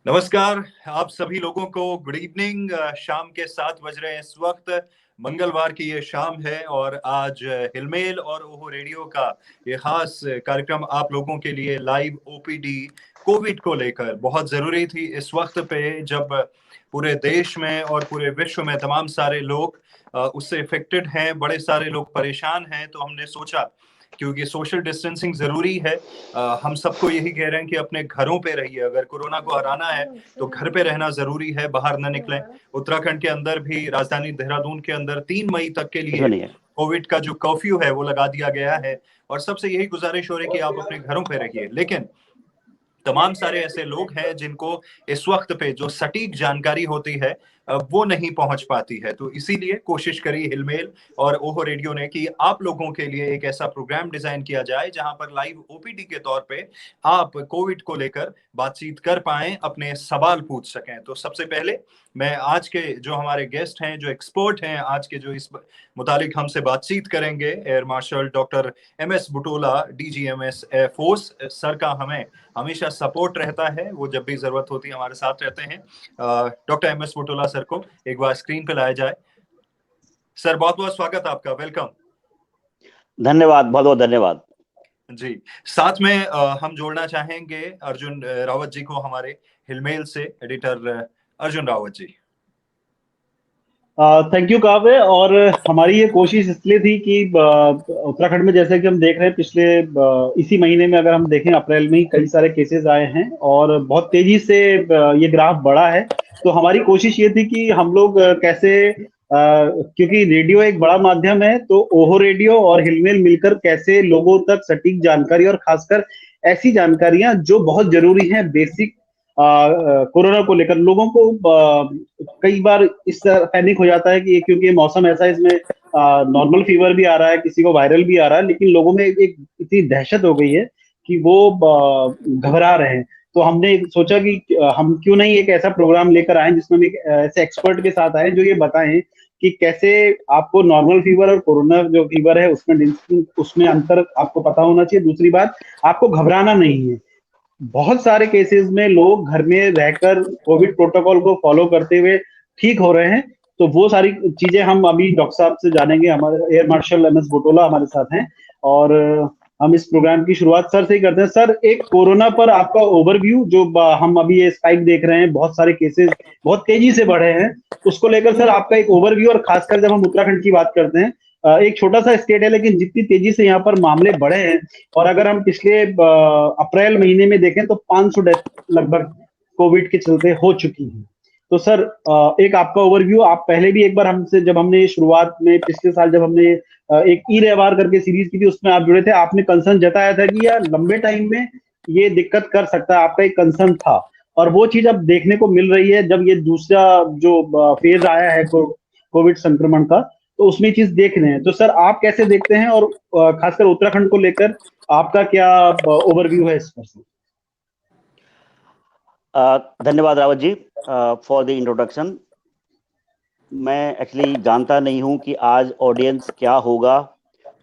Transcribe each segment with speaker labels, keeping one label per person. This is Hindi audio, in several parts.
Speaker 1: नमस्कार। आप सभी लोगों को गुड इवनिंग। शाम के 7 बज रहे हैं इस वक्त। मंगलवार की ये शाम है और आज हिलमेल और ओहो रेडियो का ये खास कार्यक्रम आप लोगों के लिए लाइव ओपीडी कोविड को लेकर बहुत जरूरी थी इस वक्त पे, जब पूरे देश में और पूरे विश्व में तमाम सारे लोग उससे इफेक्टेड हैं, बड़े सारे लोग परेशान हैं। तो हमने सोचा क्योंकि सोशल डिस्टेंसिंग जरूरी है, हम सबको यही कह रहे हैं कि अपने घरों पे रहिए। अगर कोरोना को हराना है तो घर पे रहना जरूरी है, बाहर न निकलें। उत्तराखंड के अंदर भी, राजधानी देहरादून के अंदर 3 मई तक के लिए कोविड का जो कर्फ्यू है वो लगा दिया गया है और सबसे यही गुजारिश हो रही है कि आप अपने घरों पे रहिए। लेकिन तमाम सारे ऐसे लोग हैं जिनको इस वक्त पे जो सटीक जानकारी होती है वो नहीं पहुंच पाती है। तो इसीलिए कोशिश करी हिलमेल और ओहो रेडियो ने कि आप लोगों के लिए एक ऐसा प्रोग्राम डिजाइन किया जाए जहां पर लाइव ओपीडी के तौर पे आप कोविड को लेकर बातचीत कर पाएं, अपने सवाल पूछ सकें। तो सबसे पहले मैं आज के जो हमारे गेस्ट हैं, जो एक्सपर्ट हैं आज के, जो इस मुतालिक हमसे बातचीत करेंगे, air marshal doctor MS Butola, DGMS air force. Sir का हमें हमेशा सपोर्ट रहता है, वो जब भी जरूरत होती है हमारे साथ रहते हैं। डॉक्टर एमएस बुटोला सर को एक बार स्क्रीन पे लाया जाए। सर बहुत बहुत स्वागत आपका, वेलकम।
Speaker 2: धन्यवाद, बहुत बहुत धन्यवाद
Speaker 1: जी। साथ में हम जोड़ना चाहेंगे अर्जुन रावत जी को, हमारे हिलमेल से editor Arjun Rawat ji.
Speaker 3: Thank you Kavya. और हमारी ये कोशिश इसलिए थी कि उत्तराखंड में जैसे कि हम देख रहे हैं पिछले इसी महीने में, अगर हम देखें अप्रैल में ही कई सारे केसेस आए हैं और बहुत तेजी से ये ग्राफ बढ़ा है। तो हमारी कोशिश ये थी कि हम लोग कैसे, क्योंकि रेडियो एक बड़ा माध्यम है, तो ओहो रेडियो और हिलमेल मिलकर कैसे लोगों तक सटीक जानकारी और खासकर ऐसी जानकारियां जो बहुत जरूरी हैं, बेसिक कोरोना को लेकर। लोगों को कई बार इस तरह पैनिक हो जाता है कि क्योंकि ये मौसम ऐसा है, इसमें नॉर्मल फीवर भी आ रहा है, किसी को वायरल भी आ रहा है, लेकिन लोगों में एक इतनी दहशत हो गई है कि वो घबरा रहे हैं। तो हमने सोचा कि हम क्यों नहीं एक ऐसा प्रोग्राम लेकर आए जिसमें हम एक ऐसे एक्सपर्ट के साथ आए जो ये बताएं कि कैसे आपको नॉर्मल फीवर और कोरोना जो फीवर है उसमें अंतर आपको पता होना चाहिए। दूसरी बात, आपको घबराना नहीं है। बहुत सारे केसेस में लोग घर में रहकर कोविड प्रोटोकॉल को फॉलो करते हुए ठीक हो रहे हैं। तो वो सारी चीजें हम अभी डॉक्टर साहब से जानेंगे। हमारे एयर मार्शल एमएस बुटोला हमारे साथ हैं और हम इस प्रोग्राम की शुरुआत सर से ही करते हैं। सर, एक कोरोना पर आपका ओवरव्यू, जो हम अभी ये स्पाइक देख रहे हैं, बहुत सारे केसेस बहुत तेजी से बढ़े हैं, उसको लेकर सर आपका एक ओवरव्यू। और खासकर जब हम उत्तराखंड की बात करते हैं, एक छोटा सा स्टेट है लेकिन जितनी तेजी से यहाँ पर मामले बढ़े हैं, और अगर हम पिछले अप्रैल महीने में देखें तो 500 डेथ लगभग कोविड के चलते हो चुकी है। तो सर, एक आपका ओवरव्यू। आप पहले भी एक बार हमसे, जब हमने शुरुआत में पिछले साल जब हमने एक ई रहवार करके सीरीज की थी, उसमें आप जुड़े थे, आपने कंसर्न जताया था कि यार लंबे टाइम में ये दिक्कत कर सकता है, आपका एक कंसर्न था। और वो चीज अब देखने को मिल रही है जब ये दूसरा जो फेज आया है कोविड संक्रमण का, तो उसमें चीज देख रहे हैं। तो सर, आप कैसे देखते हैं और खासकर उत्तराखंड को लेकर आपका क्या ओवरव्यू है इस पर से?
Speaker 2: धन्यवाद Rawat ji for the introduction. मैं एक्चुअली जानता नहीं हूं कि आज ऑडियंस क्या होगा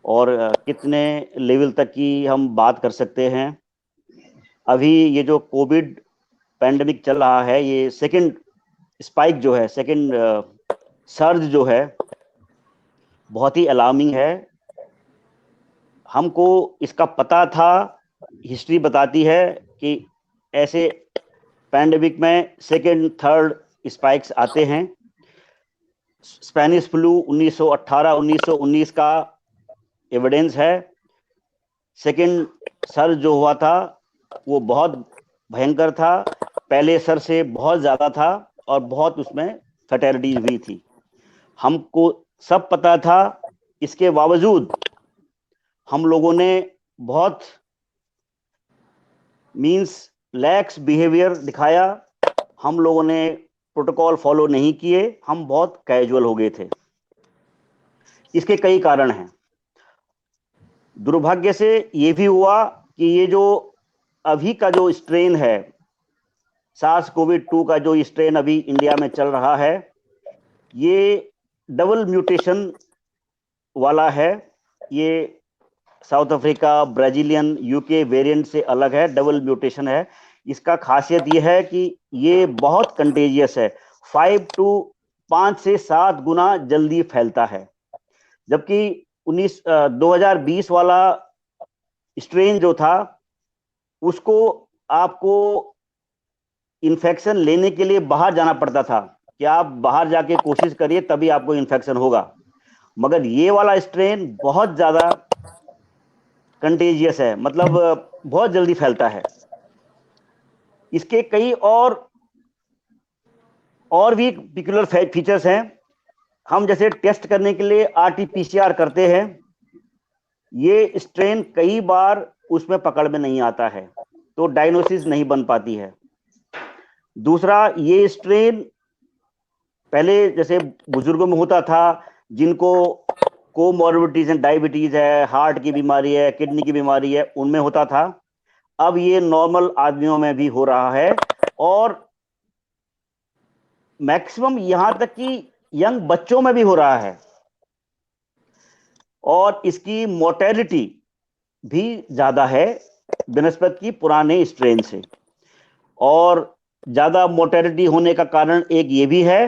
Speaker 2: और कितने लेवल तक की हम बात कर सकते हैं। अभी ये जो कोविड पैंडेमिक चल रहा है, ये सेकंड स्पाइक जो है, सेकंड सर्ज जो है, बहुत ही अलार्मिंग है। हमको इसका पता था, हिस्ट्री बताती है कि ऐसे पैंडेमिक में सेकेंड थर्ड स्पाइक्स आते हैं। स्पेनिश फ्लू 1918-1919 का एविडेंस है। सेकेंड सर्ज जो हुआ था वो बहुत भयंकर था, पहले सर से बहुत ज़्यादा था और बहुत उसमें फैटेलिटीज हुई थी। हमको सब पता था, इसके बावजूद हम लोगों ने बहुत लैक्स बिहेवियर दिखाया। हम लोगों ने प्रोटोकॉल फॉलो नहीं किए, हम बहुत कैजुअल हो गए थे। इसके कई कारण हैं। दुर्भाग्य से ये भी हुआ कि ये जो अभी का जो स्ट्रेन है, सार्स कोविड 2 का जो स्ट्रेन अभी इंडिया में चल रहा है, ये डबल म्यूटेशन वाला है। ये south Africa, Brazilian, UK variant से अलग है, डबल म्यूटेशन है। इसका खासियत ये है कि ये बहुत कंटेजियस है, 5 से 7 गुना जल्दी फैलता है। जबकि 2020 वाला स्ट्रेन जो था, उसको आपको इन्फेक्शन लेने के लिए बाहर जाना पड़ता था कि आप बाहर जाके कोशिश करिए तभी आपको इन्फेक्शन होगा। मगर ये वाला स्ट्रेन बहुत ज्यादा कंटेजियस है, मतलब बहुत जल्दी फैलता है। इसके कई और भी पिकुलर फीचर्स हैं। हम जैसे टेस्ट करने के लिए आरटी-पीसीआर करते हैं, ये स्ट्रेन कई बार उसमें पकड़ में नहीं आता है, तो डायग्नोसिस नहीं बन पाती है। दूसरा, ये स्ट्रेन पहले जैसे बुजुर्गों में होता था, जिनको कोमॉर्बिडिटीज है, डायबिटीज है, हार्ट की बीमारी है, किडनी की बीमारी है, उनमें होता था। अब ये नॉर्मल आदमियों में भी हो रहा है, और मैक्सिमम यहां तक कि यंग बच्चों में भी हो रहा है। और इसकी मोर्टेलिटी भी ज्यादा है बनस्पत की पुराने स्ट्रेन से। और ज्यादा मोर्टेलिटी होने का कारण एक ये भी है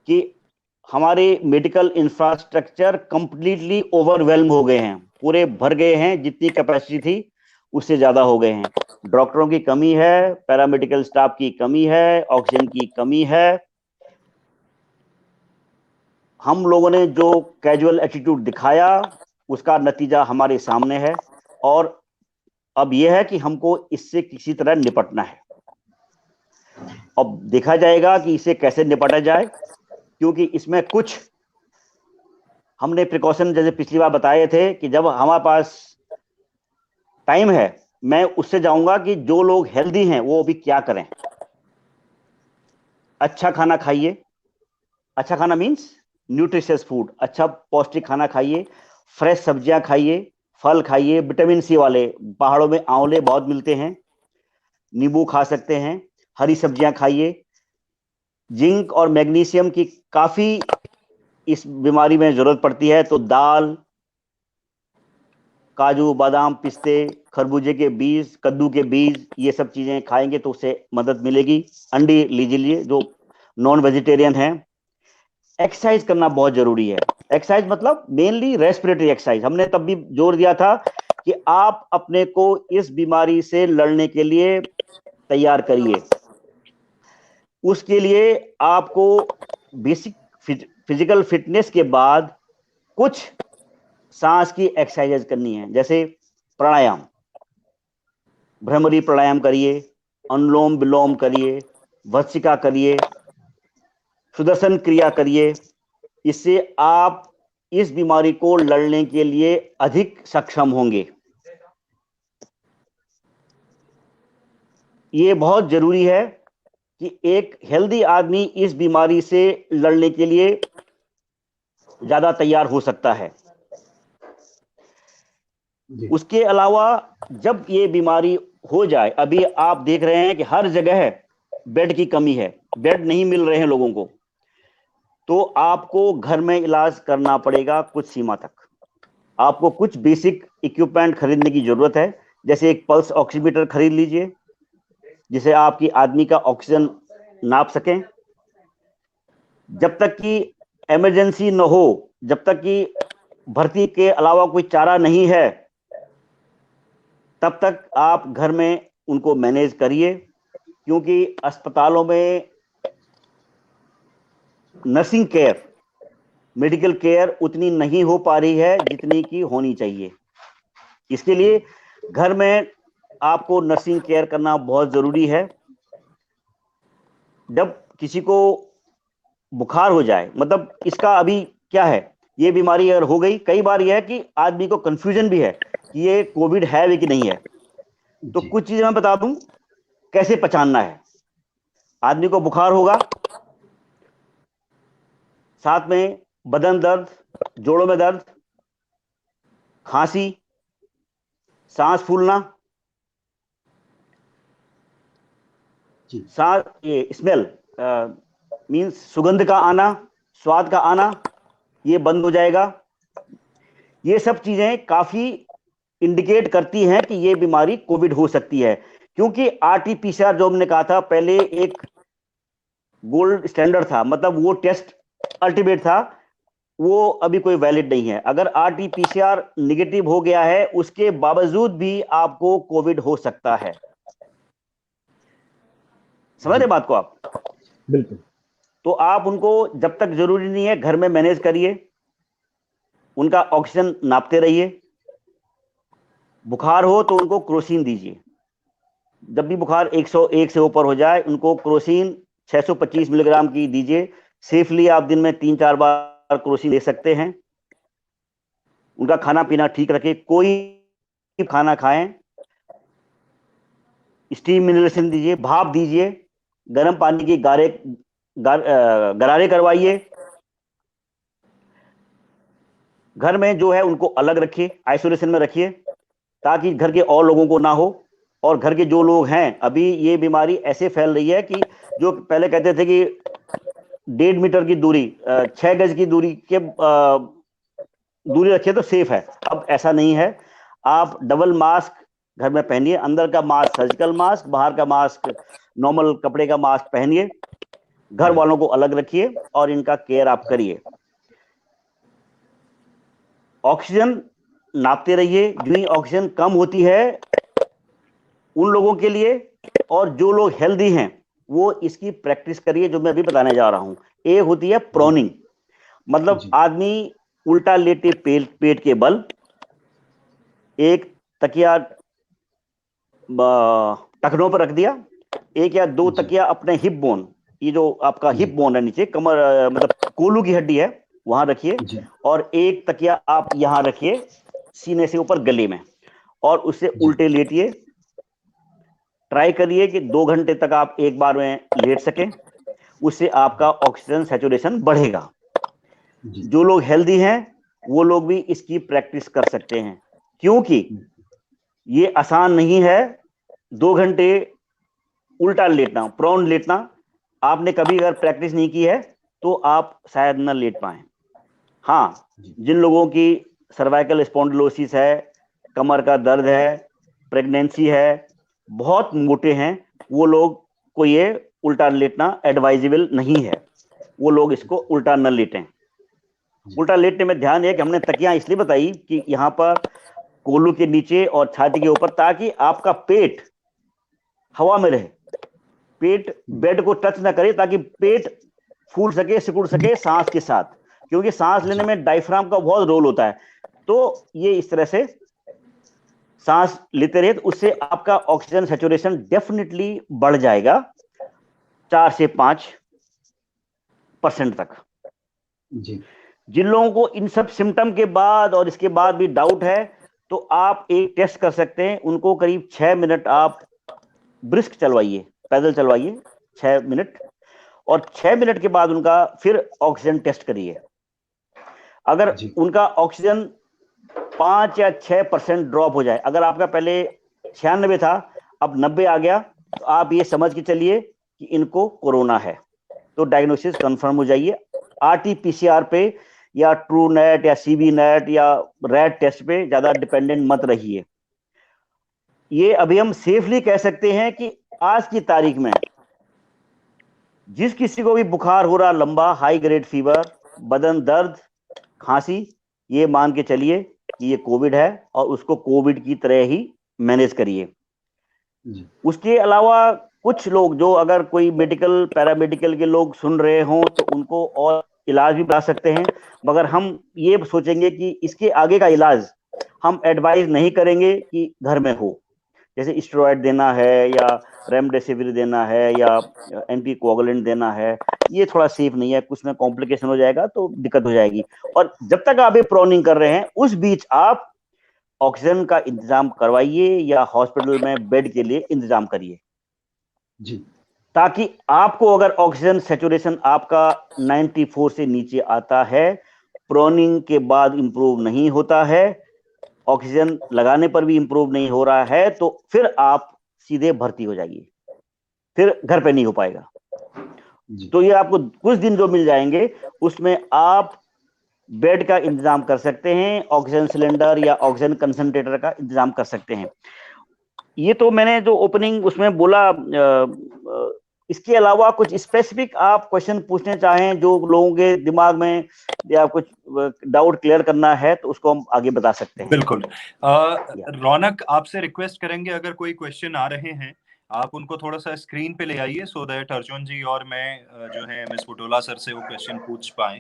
Speaker 2: कि हमारे मेडिकल इंफ्रास्ट्रक्चर कंप्लीटली ओवरवेल्म हो गए हैं, पूरे भर गए हैं, जितनी कैपेसिटी थी उससे ज्यादा हो गए हैं। डॉक्टरों की कमी है, पैरामेडिकल स्टाफ की कमी है, ऑक्सीजन की कमी है। हम लोगों ने जो कैजुअल एटीट्यूड दिखाया, उसका नतीजा हमारे सामने है, और अब यह है कि हमको इससे किसी तरह निपटना है। अब देखा जाएगा कि इसे कैसे निपटा जाए, क्योंकि इसमें कुछ हमने प्रिकॉशन जैसे पिछली बार बताए थे कि जब हमारे पास टाइम है, मैं उससे जाऊंगा कि जो लोग हेल्दी हैं वो अभी क्या करें। अच्छा खाना खाइए, अच्छा खाना मीन्स न्यूट्रिशियस फूड, अच्छा पौष्टिक खाना खाइए, फ्रेश सब्जियां खाइए, फल खाइए, विटामिन सी वाले, पहाड़ों में आंवले बहुत मिलते हैं, नींबू खा सकते हैं, हरी सब्जियां खाइए। जिंक और मैग्नीशियम की काफी इस बीमारी में जरूरत पड़ती है, तो दाल, काजू, बादाम, पिस्ते, खरबूजे के बीज, कद्दू के बीज, ये सब चीजें खाएंगे तो उससे मदद मिलेगी। अंडे लीजिए जो नॉन वेजिटेरियन हैं। एक्सरसाइज करना बहुत जरूरी है। एक्सरसाइज मतलब मेनली रेस्पिरेटरी एक्सरसाइज। हमने तब भी जोर दिया था कि आप अपने को इस बीमारी से लड़ने के लिए तैयार करिए। उसके लिए आपको बेसिक फिजिकल फिटनेस के बाद कुछ सांस की एक्सरसाइज करनी है, जैसे प्राणायाम, भ्रमरी प्राणायाम करिए, अनुलोम विलोम करिए, भस्त्रिका करिए, सुदर्शन क्रिया करिए। इससे आप इस बीमारी को लड़ने के लिए अधिक सक्षम होंगे। ये बहुत जरूरी है कि एक हेल्दी आदमी इस बीमारी से लड़ने के लिए ज्यादा तैयार हो सकता है। उसके अलावा जब ये बीमारी हो जाए, अभी आप देख रहे हैं कि हर जगह बेड की कमी है, बेड नहीं मिल रहे हैं लोगों को, तो आपको घर में इलाज करना पड़ेगा कुछ सीमा तक। आपको कुछ बेसिक इक्विपमेंट खरीदने की जरूरत है, जैसे एक पल्स ऑक्सीमीटर खरीद लीजिए, जिसे आपकी आदमी का ऑक्सीजन नाप सकें। जब तक कि इमरजेंसी न हो, जब तक कि भर्ती के अलावा कोई चारा नहीं है, तब तक आप घर में उनको मैनेज करिए, क्योंकि अस्पतालों में नर्सिंग केयर, मेडिकल केयर उतनी नहीं हो पा रही है जितनी की होनी चाहिए। इसके लिए घर में आपको नर्सिंग केयर करना बहुत जरूरी है। जब किसी को बुखार हो जाए, मतलब इसका अभी क्या है, ये बीमारी अगर हो गई, कई बार यह है कि आदमी को कंफ्यूजन भी है कि ये कोविड है भी कि नहीं है। तो कुछ चीजें मैं बता दूं कैसे पहचानना है। आदमी को बुखार होगा, साथ में बदन दर्द, जोड़ों में दर्द, खांसी, सांस फूलना, सांस ये स्मेल मींस सुगंध का आना, स्वाद का आना, ये बंद हो जाएगा। ये सब चीजें काफी इंडिकेट करती हैं कि ये बीमारी कोविड हो सकती है। क्योंकि आरटीपीसीआर जो हमने कहा था पहले एक गोल्ड स्टैंडर्ड था, मतलब वो टेस्ट अल्टीमेट था, वो अभी कोई वैलिड नहीं है। अगर आरटीपीसीआर निगेटिव हो गया है उसके बावजूद भी आपको कोविड हो सकता है। समझ रहे बात को आप?
Speaker 3: बिल्कुल।
Speaker 2: तो आप उनको जब तक जरूरी नहीं है घर में मैनेज करिए, उनका ऑक्सीजन नापते रहिए। बुखार हो तो उनको क्रोसिन दीजिए। जब भी बुखार 101 से ऊपर हो जाए उनको क्रोसिन 625 मिलीग्राम की दीजिए। सेफली आप दिन में 3-4 बार क्रोसिन ले सकते हैं। उनका खाना पीना ठीक रखें, कोई खाना खाएं, स्टीम इनहेलेशन दीजिए, भाप दीजिए, गर्म पानी की गरारे करवाइए। घर में जो है उनको अलग रखिए, आइसोलेशन में रखिए, ताकि घर के और लोगों को ना हो। और घर के जो लोग हैं, अभी ये बीमारी ऐसे फैल रही है कि जो पहले कहते थे कि 1.5 मीटर की दूरी, 6 गज की दूरी के दूरी रखिए तो सेफ है। अब ऐसा नहीं है। आप डबल मास्क घर में पहनिए, अंदर का मास्क सर्जिकल मास्क, बाहर का मास्क नॉर्मल कपड़े का मास्क पहनिए। घर वालों को अलग रखिए और इनका केयर आप करिए। ऑक्सीजन नापते रहिए। जो ही ऑक्सीजन कम होती है उन लोगों के लिए, और जो लोग हेल्दी हैं वो इसकी प्रैक्टिस करिए जो मैं अभी बताने जा रहा हूं। एक होती है प्रोनिंग, मतलब आदमी उल्टा लेटे पेट के बल, एक तकिया टखनों पर रख दिया, एक या दो तकिया अपने हिप बोन, ये जो आपका हिप बोन है नीचे कमर, मतलब कोलू की हड्डी है, वहां रखिए। और एक तकिया आप यहां रखिए सीने से ऊपर गले में, और उससे उल्टे लेटिए। ट्राई करिए कि 2 घंटे तक आप एक बार में लेट सकें, उससे आपका ऑक्सीजन सैचुरेशन बढ़ेगा। जो लोग हेल्दी हैं वो लोग भी इसकी प्रैक्टिस कर सकते हैं, क्योंकि ये आसान नहीं है 2 घंटे उल्टा लेटना, प्रोन लेटना। आपने कभी अगर प्रैक्टिस नहीं की है तो आप शायद न लेट पाए। हाँ, जिन लोगों की सर्वाइकल स्पॉन्डिलोसिस है, कमर का दर्द है, प्रेगनेंसी है, बहुत मोटे हैं, वो लोग को ये उल्टा लेटना एडवाइजेबल नहीं है। वो लोग इसको उल्टा न लेटें। उल्टा लेटने में ध्यान है कि हमने तकियां इसलिए बताई कि यहां पर कोलू के नीचे और छाती के ऊपर, ताकि आपका पेट हवा में रहे, पेट बेड को टच ना करे, ताकि पेट फूल सके, सिकुड़ सके सांस के साथ, क्योंकि सांस लेने में डायफ्राम का बहुत रोल होता है। तो ये इस तरह से सांस लेते रहे, तो उससे आपका ऑक्सीजन सैचुरेशन डेफिनेटली बढ़ जाएगा 4 से 5% तक। जिन लोगों को इन सब सिम्टम के बाद और इसके बाद भी डाउट है, तो आप एक टेस्ट कर सकते हैं। उनको करीब 6 मिनट आप ब्रिस्क चलवाइए, पैदल चलवाइए 6 मिनट, और 6 मिनट के बाद उनका फिर ऑक्सीजन टेस्ट करिए। अगर उनका ऑक्सीजन 5 या 6% ड्रॉप हो जाए, अगर आपका पहले 96 था अब 90 आ गया, तो आप ये समझ के चलिए कि इनको कोरोना है, तो डायग्नोसिस कंफर्म हो जाइए। आरटीपीसीआर पे या ट्रू नेट या सीबी नेट या रैट टेस्ट पे ज्यादा डिपेंडेंट मत रहिए। ये अभी हम सेफली कह सकते हैं कि आज की तारीख में जिस किसी को भी बुखार हो रहा लंबा, हाई ग्रेड फीवर, बदन दर्द, खांसी, ये मान के चलिए कि ये कोविड है, और उसको कोविड की तरह ही मैनेज करिए। उसके अलावा कुछ लोग जो, अगर कोई मेडिकल पैरामेडिकल के लोग सुन रहे हों तो उनको और इलाज भी बता सकते हैं, मगर हम ये सोचेंगे कि इसके आगे का इलाज हम एडवाइज नहीं करेंगे कि घर में हो। जैसे स्टेरॉइड देना है या रेमडेसिविर देना है या एंटीकोगुलेंट देना है, ये थोड़ा सेफ नहीं है, कुछ में कॉम्प्लिकेशन हो जाएगा तो दिक्कत हो जाएगी। और जब तक आप ये प्रोनिंग कर रहे हैं उस बीच आप ऑक्सीजन का इंतजाम करवाइए या हॉस्पिटल में बेड के लिए इंतजाम करिए
Speaker 3: जी,
Speaker 2: ताकि आपको अगर ऑक्सीजन सैचुरेशन आपका 94 से नीचे आता है, प्रोनिंग के बाद इंप्रूव नहीं होता है, ऑक्सीजन लगाने पर भी इंप्रूव नहीं हो रहा है, तो फिर आप सीधे भर्ती हो जाइए, फिर घर पे नहीं हो पाएगा। तो ये आपको कुछ दिन जो मिल जाएंगे उसमें आप बेड का इंतजाम कर सकते हैं, ऑक्सीजन सिलेंडर या ऑक्सीजन कंसंट्रेटर का इंतजाम कर सकते हैं। ये तो मैंने जो ओपनिंग उसमें बोला, इसके अलावा कुछ स्पेसिफिक आप क्वेश्चन पूछने चाहें जो लोगों के दिमाग में, या कुछ डाउट क्लियर करना है तो उसको हम आगे बता सकते हैं।
Speaker 1: बिल्कुल। रौनक, आपसे रिक्वेस्ट करेंगे अगर कोई क्वेश्चन आ रहे हैं आप उनको थोड़ा सा स्क्रीन पे ले आइए, सो दैट अर्जुन जी और मैं जो है मिस बुटोला सर से वो क्वेश्चन पूछ पाए।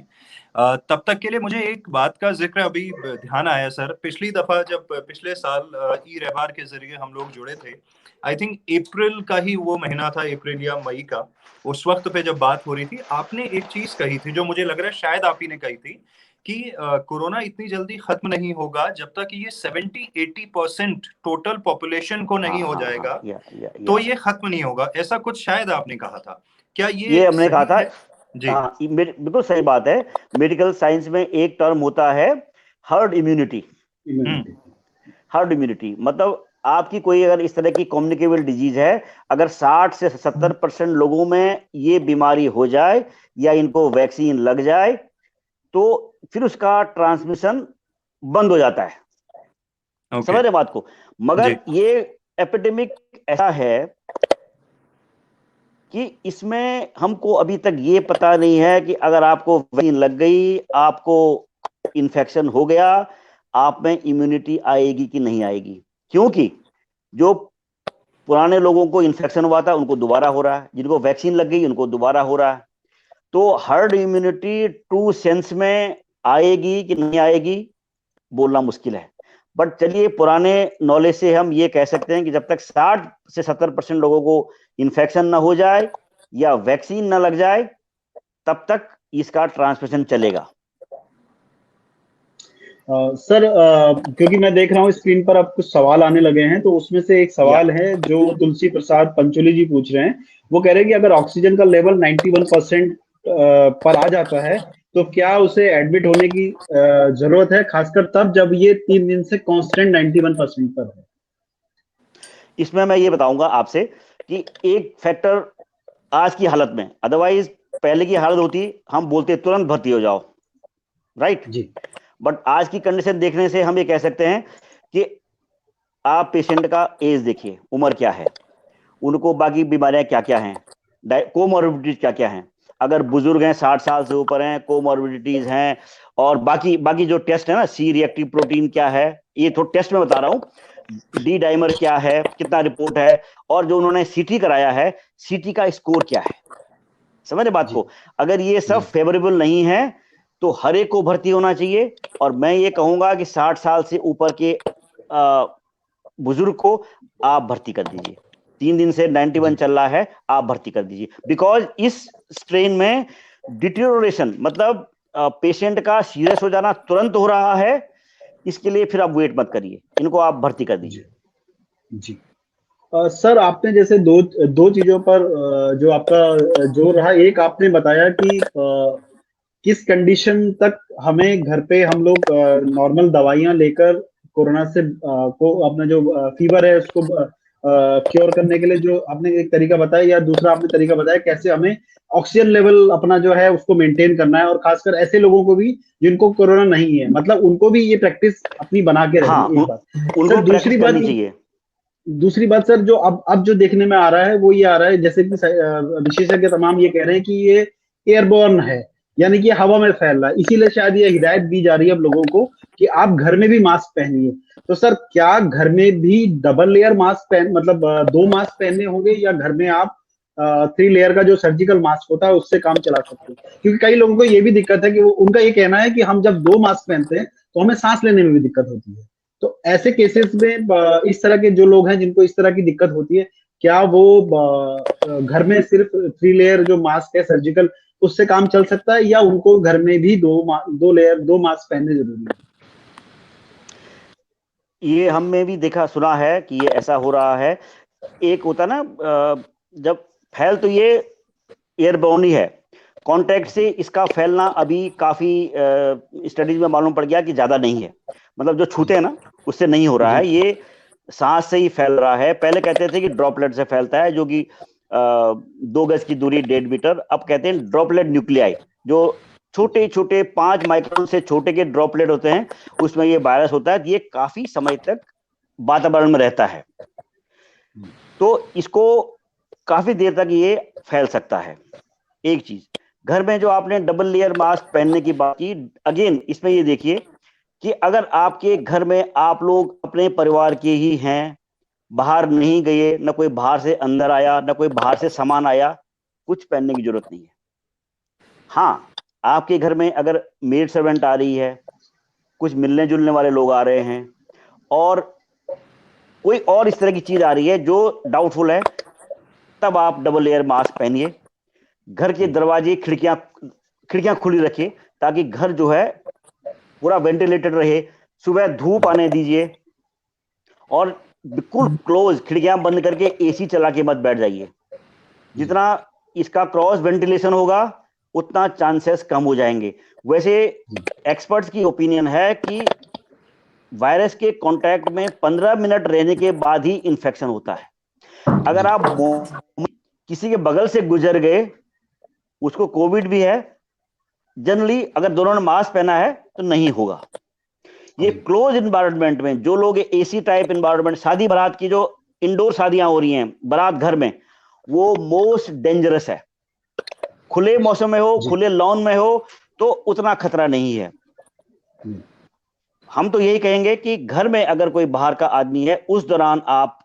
Speaker 1: तब तक के लिए मुझे एक बात का जिक्र अभी ध्यान आया सर, पिछली दफा जब पिछले साल ई रहबार के जरिए हम लोग जुड़े थे, आई थिंक अप्रैल का ही वो महीना था, अप्रैल या मई का, उस वक्त पे जब बात हो रही थी आपने एक चीज कही थी जो मुझे लग रहा है शायद आप ही ने कही थी कि कोरोना इतनी जल्दी खत्म नहीं होगा जब तक ये 70-80% टोटल पॉपुलेशन को नहीं हो जाएगा, तो ये खत्म नहीं होगा, ऐसा कुछ शायद आपने कहा था, क्या ये
Speaker 2: हमने कहा था?
Speaker 1: जी
Speaker 2: हाँ, बिल्कुल सही बात है। मेडिकल साइंस में एक टर्म होता है हर्ड इम्यूनिटी। हर्ड इम्यूनिटी मतलब आपकी कोई अगर इस तरह की कम्युनिकेबल डिजीज है, अगर 60 से 70% लोगों में ये बीमारी हो जाए या इनको वैक्सीन लग जाए तो फिर उसका ट्रांसमिशन बंद हो जाता है। समझ रहे बात को? मगर ये एपिडेमिक ऐसा है कि इसमें हमको अभी तक ये पता नहीं है कि अगर आपको वैक्सीन लग गई, आपको इन्फेक्शन हो गया, आप में इम्यूनिटी आएगी कि नहीं आएगी। क्योंकि जो पुराने लोगों को इन्फेक्शन हुआ था उनको दोबारा हो रहा है, जिनको वैक्सीन लग गई उनको दोबारा हो रहा है। तो हर्ड इम्यूनिटी ट्रू सेंस में आएगी कि नहीं आएगी बोलना मुश्किल है। बट चलिए, पुराने नॉलेज से हम ये कह सकते हैं कि जब तक 60 से 70% लोगों को इन्फेक्शन ना हो जाए या वैक्सीन ना लग जाए तब तक इसका ट्रांसमिशन चलेगा।
Speaker 3: सर, क्योंकि मैं देख रहा हूँ स्क्रीन पर अब कुछ सवाल आने लगे हैं, तो उसमें से एक सवाल है जो तुलसी प्रसाद पंचोली जी पूछ रहे हैं। वो कह रहे हैं कि अगर ऑक्सीजन का लेवल 91% पर आ जाता है तो क्या उसे एडमिट होने की जरूरत है, खासकर तब जब ये 3 दिन से कांस्टेंट 91% पर है।
Speaker 2: इसमें मैं ये बताऊंगा आपसे कि एक फैक्टर आज की हालत में, अदरवाइज पहले की हालत होती हम बोलते तुरंत भर्ती हो जाओ, राइट जी। बट आज की कंडीशन देखने से हम ये कह सकते हैं कि आप पेशेंट का एज देखिए, उम्र क्या है, उनको बाकी बीमारियां क्या क्या हैं, कोमॉर्बिडिटीज क्या क्या हैं। अगर बुजुर्ग हैं, 60 साल से ऊपर हैं, कोमॉर्बिडिटीज हैं, और बाकी जो टेस्ट है ना, सी रिएक्टिव प्रोटीन क्या है, ये तो टेस्ट में बता रहा हूं, डी डाइमर क्या है, कितना रिपोर्ट है, और जो उन्होंने सीटी कराया है, सीटी का स्कोर क्या है। समझ रहे बात को? अगर ये सब फेवरेबल नहीं है तो हर एक को भर्ती होना चाहिए। और मैं ये कहूंगा कि 60 साल से ऊपर के बुजुर्ग को आप भर्ती कर दीजिए। 3 दिन से 91 चल रहा है, आप भर्ती कर दीजिए। बिकॉज इस स्ट्रेन में डिटेरियोरेशन मतलब पेशेंट का सीरियस हो जाना तुरंत हो रहा है, इसके लिए फिर आप वेट मत करिए, इनको आप भर्ती कर दीजिए।
Speaker 3: जी सर, आपने जैसे दो चीजों पर जो आपका जोर रहा, एक आपने बताया कि किस कंडीशन तक हमें घर पे हम लोग नॉर्मल दवाइयां लेकर कोरोना से को अपना जो फीवर है उसको क्योर करने के लिए जो आपने एक तरीका बताया, या दूसरा आपने तरीका बताया कैसे हमें ऑक्सीजन लेवल अपना जो है उसको मेंटेन करना है, और खासकर ऐसे लोगों को भी जिनको कोरोना नहीं है, मतलब उनको भी ये प्रैक्टिस अपनी बना के रखनी। एक बात।
Speaker 2: उनको दूसरी बात चाहिए।
Speaker 3: दूसरी बात सर, जो अब जो देखने में आ रहा है वो ये आ रहा है, जैसे कि विशेषज्ञ तमाम ये कह रहे हैं कि ये एयरबॉर्न है, यानी कि हवा में फैल रहा है। इसीलिए शायद ये हिदायत दी जा रही है अब लोगों को कि आप घर में भी मास्क पहनिए। तो सर, क्या घर में भी डबल लेयर मास्क मतलब 2 मास्क पहनने होंगे, या घर में आप 3 लेयर का जो सर्जिकल मास्क होता है उससे काम चला सकते हैं? क्योंकि कई लोगों को ये भी दिक्कत है कि उनका ये कहना है कि हम जब 2 मास्क पहनते हैं तो हमें सांस लेने में भी दिक्कत होती है। तो ऐसे केसेस में इस तरह के जो लोग हैं जिनको इस तरह की दिक्कत होती है, क्या वो घर में सिर्फ 3 लेयर जो मास्क है सर्जिकल उससे काम चल सकता है, या उनको घर में भी 2 लेयर 2 मास्क पहनने जरूरी है?
Speaker 2: ये हमने भी देखा सुना है कि ये ऐसा हो रहा है। एक होता ना, जब फैल तो ये एयरबोर्न ही है, कांटेक्ट से इसका फैलना अभी काफी स्टडीज में मालूम पड़ गया कि ज्यादा नहीं है। मतलब जो छूते हैं ना उससे नहीं हो रहा है, ये सांस से ही फैल रहा है। पहले कहते थे कि ड्रॉपलेट से फैलता है, जो कि 2 गज की दूरी 1.5 मीटर, अब कहते हैं ड्रॉपलेट न्यूक्लियाई, जो छोटे छोटे 5 माइक्रोन से छोटे के ड्रॉपलेट होते हैं, उसमें ये वायरस होता है। ये काफी समय तक वातावरण में रहता है। तो इसको काफी देर तक ये फैल सकता है। एक चीज, घर में जो आपने डबल लेयर मास्क पहनने की बात की, अगेन इसमें ये देखिए कि अगर आपके घर में आप लोग अपने परिवार के ही हैं, बाहर नहीं गए, ना कोई बाहर से अंदर आया, ना कोई बाहर से सामान आया, कुछ पहनने की जरूरत नहीं है। हाँ, आपके घर में अगर मेड सर्वेंट आ रही है, कुछ मिलने जुलने वाले लोग आ रहे हैं, और कोई और इस तरह की चीज आ रही है जो डाउटफुल है, तब आप डबल लेयर मास्क पहनिए। घर के दरवाजे खिड़कियां खुली रखिए ताकि घर जो है पूरा वेंटिलेटेड रहे। सुबह धूप आने दीजिए और बिल्कुल क्लोज खिड़कियां बंद करके एसी चला के मत बैठ जाइए। जितना इसका क्रॉस वेंटिलेशन होगा उतना चांसेस कम हो जाएंगे। वैसे एक्सपर्ट्स की ओपिनियन है कि वायरस के कांटेक्ट में 15 मिनट रहने के बाद ही इन्फेक्शन होता है। अगर आप किसी के बगल से गुजर गए, उसको कोविड भी है, जनरली अगर दोनों ने मास्क पहना है तो नहीं होगा। ये क्लोज इन्वायरमेंट में जो लोग एसी टाइप इन्वायरमेंट, शादी बारात की जो इंडोर शादियां हो रही हैं बारात घर में, वो मोस्ट डेंजरस है। खुले मौसम में हो, खुले लॉन में हो तो उतना खतरा नहीं है। हम तो यही कहेंगे कि घर में अगर कोई बाहर का आदमी है, उस दौरान आप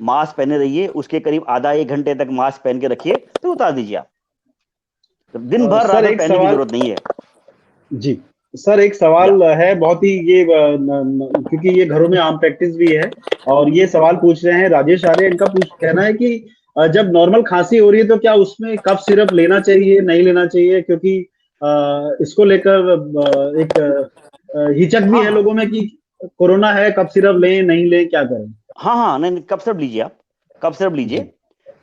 Speaker 2: मास्क पहने रहिए, उसके करीब आधा एक घंटे तक मास्क पहन के रखिए, तो उतार दीजिए आप। दिन भर रात में पहनने की जरूरत नहीं है।
Speaker 3: जी सर, एक सवाल है बहुत ही ये क्योंकि ये घरों में आम प्रैक्टिस भी है, और ये सवाल पूछ रहे हैं राजेश आर्य। इनका कहना है कि जब नॉर्मल खांसी हो रही है तो क्या उसमें कफ सिरप लेना चाहिए, नहीं लेना चाहिए? क्योंकि इसको लेकर एक हिचक भी है लोगों में कि कोरोना है, कफ सिरप लें नहीं लें, क्या करें?
Speaker 2: हाँ, नहीं, कफ सिरप लीजिए, आप कफ सिरप लीजिए।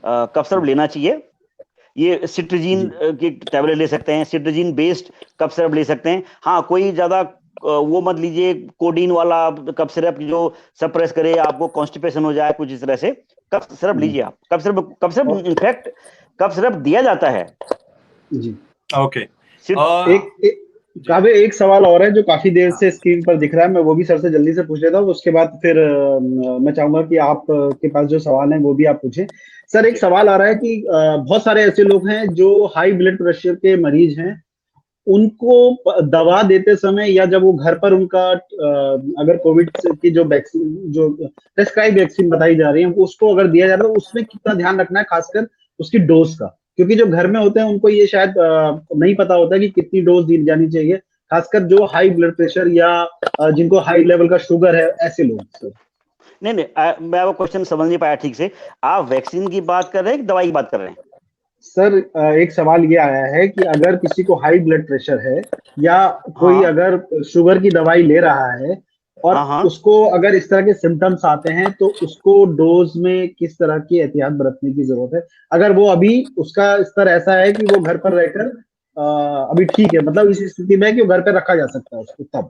Speaker 2: कफ सिरप लेना चाहिए। ये सिट्रजिन की टैबलेट ले सकते हैं, सिट्रजिन बेस्ड कफ सिरप ले सकते हैं। हाँ, कोई ज्यादा वो मत लीजिए कोडीन वाला कफ सिरप जो सप्रेस करे, आपको कॉन्स्टिपेशन हो जाए कुछ इस तरह से। कफ सिरप लीजिए आप। Cough syrup in fact cough syrup दिया जाता है।
Speaker 3: जी,
Speaker 1: ओके।
Speaker 3: काव्य, एक सवाल और है जो काफी देर से स्क्रीन पर दिख रहा है, मैं वो भी सर से जल्दी से पूछ लेता हूँ, उसके बाद फिर मैं चाहूंगा कि आप के पास जो सवाल है वो भी आप पूछें। सर, एक सवाल आ रहा है कि बहुत सारे ऐसे लोग हैं जो हाई ब्लड प्रेशर के मरीज हैं, उनको दवा देते समय या जब वो घर पर उनका अगर कोविड की जो वैक्सीन, जो प्रेस्क्राइब वैक्सीन बताई जा रही है, उसको अगर दिया जा रहा है तो उसमें कितना ध्यान रखना है, खासकर उसकी डोज का? क्योंकि जो घर में होते हैं उनको ये शायद नहीं पता होता कि कितनी डोज दी जानी चाहिए, खासकर जो हाई ब्लड प्रेशर या जिनको हाई लेवल का शुगर है, ऐसे लोग। सर
Speaker 2: नहीं, मैं वो क्वेश्चन समझ नहीं पाया ठीक से। आप वैक्सीन की बात कर रहे हैं कि दवाई की बात कर रहे हैं?
Speaker 3: सर, एक सवाल ये आया है कि अगर किसी को हाई ब्लड प्रेशर है या कोई अगर शुगर की दवाई ले रहा है और उसको अगर इस तरह के सिम्टम्स आते हैं, तो उसको डोज में किस तरह की एहतियात बरतने की जरूरत है? अगर वो अभी उसका स्तर ऐसा है कि वो घर पर रहकर अभी ठीक है, मतलब इस स्थिति में कि वो घर पर रखा जा सकता है उसको, तब?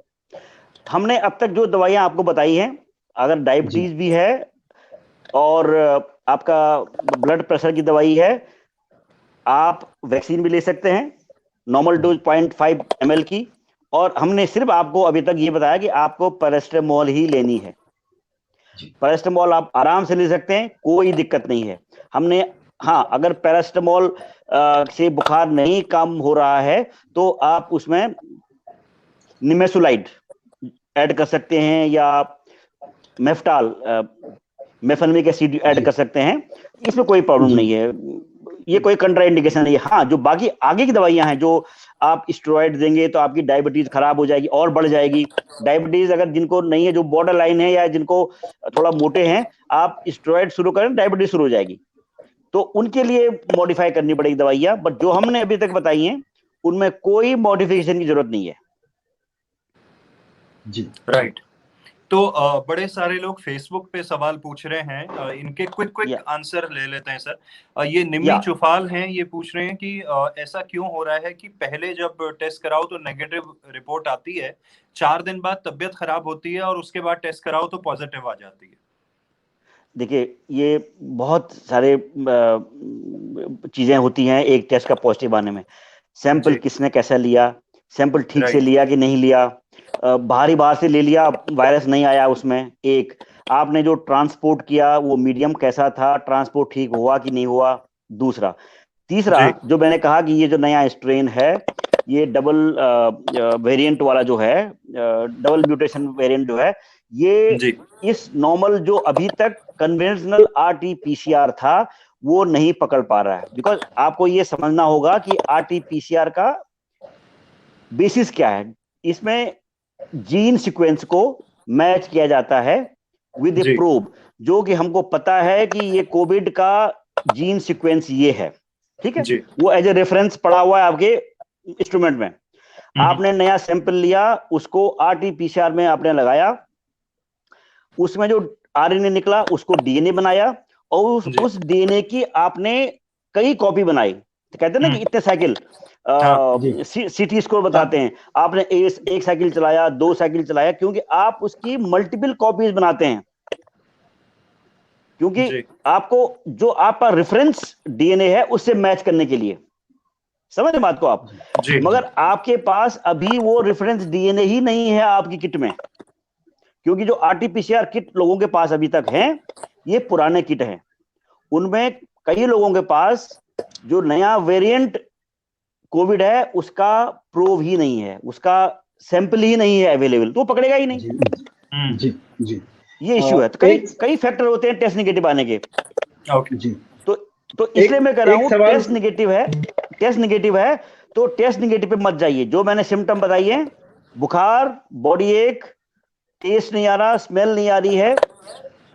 Speaker 2: हमने अब तक जो दवाइयां आपको बताई हैं, अगर डायबिटीज भी है और आपका ब्लड प्रेशर की दवाई है, आप वैक्सीन भी ले सकते हैं, नॉर्मल डोज 0.5 ml की। और हमने सिर्फ आपको अभी तक ये बताया कि आपको पैरास्टामोल ही लेनी है। पैरास्टामोल आप आराम से ले सकते हैं, कोई दिक्कत नहीं है। हमने अगर पैरास्टामोल से बुखार नहीं कम हो रहा है तो आप उसमें निमेसुलाइड ऐड कर सकते हैं या मेफ्टाल, मेफेनमिक एसिड ऐड कर सकते हैं। इसमें कोई प्रॉब्लम नहीं है, ये कोई कंट्राइंडिकेशन नहीं है। हाँ, जो बाकी आगे की दवाइयां हैं, जो आप स्टेरॉइड देंगे तो आपकी डायबिटीज खराब हो जाएगी और बढ़ जाएगी। डायबिटीज अगर जिनको नहीं है, जो बॉर्डर लाइन है या जिनको थोड़ा मोटे हैं, आप स्टेरॉइड शुरू करें, डायबिटीज शुरू हो जाएगी। तो उनके लिए मॉडिफाई करनी पड़ेगी दवाइयां, बट जो हमने अभी तक बताई हैं उनमें कोई मॉडिफिकेशन की जरूरत नहीं है।
Speaker 1: जी, राइट। तो बड़े सारे लोग फेसबुक पे सवाल पूछ रहे हैं, इनके क्विक आंसर ले लेते हैं सर। ये निम्मी चुफाल हैं, ये पूछ रहे हैं कि ऐसा क्यों हो रहा है कि पहले जब टेस्ट कराओ तो नेगेटिव रिपोर्ट आती है, 4 दिन बाद तबीयत खराब होती है और उसके बाद टेस्ट कराओ तो पॉजिटिव आ जाती है।
Speaker 2: देखिए, ये बहुत सारे चीजें होती हैं एक टेस्ट का पॉजिटिव आने में। सैंपल किसने कैसा लिया, सैंपल ठीक से लिया कि नहीं लिया, बाहर से ले लिया, वायरस नहीं आया उसमें, एक आपने जो ट्रांसपोर्ट किया वो मीडियम कैसा था, ट्रांसपोर्ट ठीक हुआ कि नहीं हुआ, दूसरा। तीसरा,
Speaker 1: जी
Speaker 2: जो मैंने कहा कि ये जो नया स्ट्रेन है, ये डबल वेरिएंट वाला जो है, डबल म्यूटेशन वेरिएंट जो है, ये
Speaker 1: जी
Speaker 2: इस नॉर्मल जो अभी तक कन्वेंशनल आरटी-पीसीआर था वो नहीं पकड़ पा रहा है। बिकॉज आपको ये समझना होगा कि आरटी-पीसीआर का बेसिस क्या है। इसमें जीन सीक्वेंस को मैच किया जाता है विद ए
Speaker 1: जी
Speaker 2: प्रोब, जो कि हमको पता है कि ये कोविड का जीन सीक्वेंस ये है, ठीक है।
Speaker 1: जी
Speaker 2: वो एज ए रेफरेंस पड़ा हुआ है आपके इंस्ट्रूमेंट में। आपने नया सैंपल लिया, उसको आरटी-पीसीआर में आपने लगाया, उसमें जो आरएनए निकला उसको डीएनए बनाया, और
Speaker 1: जी
Speaker 2: उस डीएनए की आपने कई कॉपी बनाई। तो कहते हैं ना कि इतने साइकिल
Speaker 3: जी
Speaker 2: सीटी स्कोर बताते हैं। आपने एक साइकिल चलाया, 2 साइकिल चलाया, क्योंकि आप उसकी मल्टीपल कॉपीज बनाते हैं, क्योंकि
Speaker 1: जी
Speaker 2: आपको जो आपका रेफरेंस डीएनए है उससे मैच करने के लिए। समझ बात को आप?
Speaker 1: जी
Speaker 2: मगर आपके पास अभी वो रेफरेंस डीएनए ही नहीं है आपकी किट में, क्योंकि जो आरटी-पीसीआर किट लोगों के पास अभी तक हैं, ये पुराने किट हैं। उनमें कई लोगों के पास जो नया वेरिएंट कोविड है उसका प्रूव ही नहीं है, उसका सैंपल ही नहीं है अवेलेबल, तो पकड़ेगा ही नहीं।
Speaker 3: जी जी जी
Speaker 2: ये इश्यू है। तो कई
Speaker 3: एक
Speaker 2: कई फैक्टर होते हैं टेस्ट नेगेटिव आने के।
Speaker 1: ओके
Speaker 3: जी
Speaker 2: तो इसलिए मैं कह रहा
Speaker 3: एक
Speaker 2: हूं
Speaker 3: सवाल
Speaker 2: टेस्ट नेगेटिव है तो टेस्ट नेगेटिव पे मत जाइए। जो मैंने सिम्टम बताइए, बुखार, बॉडी एक, टेस्ट नहीं आ रहा, स्मेल नहीं आ रही है,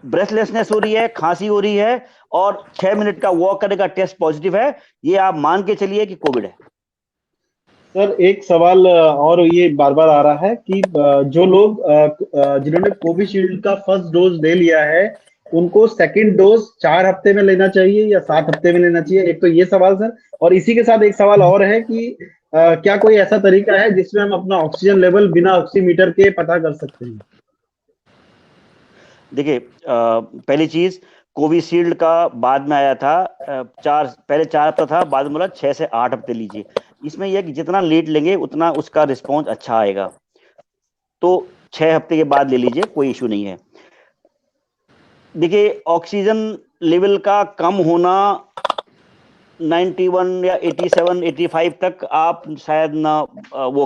Speaker 2: ब्रेथलेसनेस हो रही है, खांसी हो रही है, और 6 मिनट का वॉक करने का टेस्ट पॉजिटिव है, ये आप मान के चलिए कि कोविड है।
Speaker 3: सर एक सवाल और ये बार बार आ रहा है कि जो लोग जिन्होंने कोविशील्ड का फर्स्ट डोज ले लिया है, उनको सेकंड डोज 4 हफ्ते में लेना चाहिए या 7 हफ्ते में लेना चाहिए? एक तो ये सवाल सर, और इसी के साथ एक सवाल और है कि क्या कोई ऐसा तरीका है जिसमें हम अपना ऑक्सीजन लेवल बिना ऑक्सीमीटर के पता कर सकते हैं?
Speaker 2: देखिए, पहली चीज, कोविशील्ड का बाद में आया था, पहले 4 हफ्ता था, बाद में बोला 6 से 8 हफ्ते लीजिए। इसमें यह कि जितना लेट लेंगे उतना उसका रिस्पॉन्स अच्छा आएगा, तो 6 हफ्ते के बाद ले लीजिए, कोई इशू नहीं है। देखिए, ऑक्सीजन लेवल का कम होना 91 या 87, 85 तक आप शायद ना वो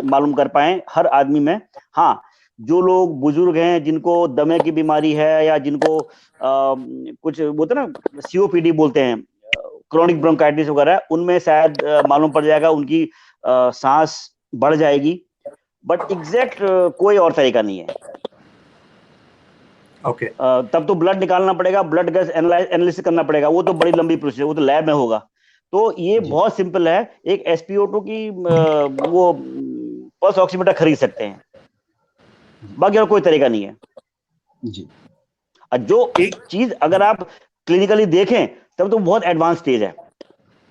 Speaker 2: मालूम कर पाए हर आदमी में। हाँ, जो लोग बुजुर्ग हैं, जिनको दमे की बीमारी है, या जिनको कुछ बोलते ना सीओपीडी बोलते हैं, क्रोनिक ब्रोंकाइटिस वगैरह, उनमें शायद मालूम पड़ जाएगा, उनकी सांस बढ़ जाएगी, बट एग्जैक्ट कोई और तरीका नहीं है।
Speaker 1: ओके
Speaker 2: तब तो ब्लड निकालना पड़ेगा, ब्लड गैस एनालिसिस करना पड़ेगा, वो तो बड़ी लंबी प्रोसेस है, वो तो लैब में होगा। तो ये बहुत सिंपल है, एक SpO2 की वो पल्स ऑक्सीमीटर खरीद सकते हैं, बाकी और कोई तरीका नहीं है
Speaker 3: जी।
Speaker 2: और जो एक चीज अगर आप क्लिनिकली देखें तब तो बहुत एडवांस स्टेज है।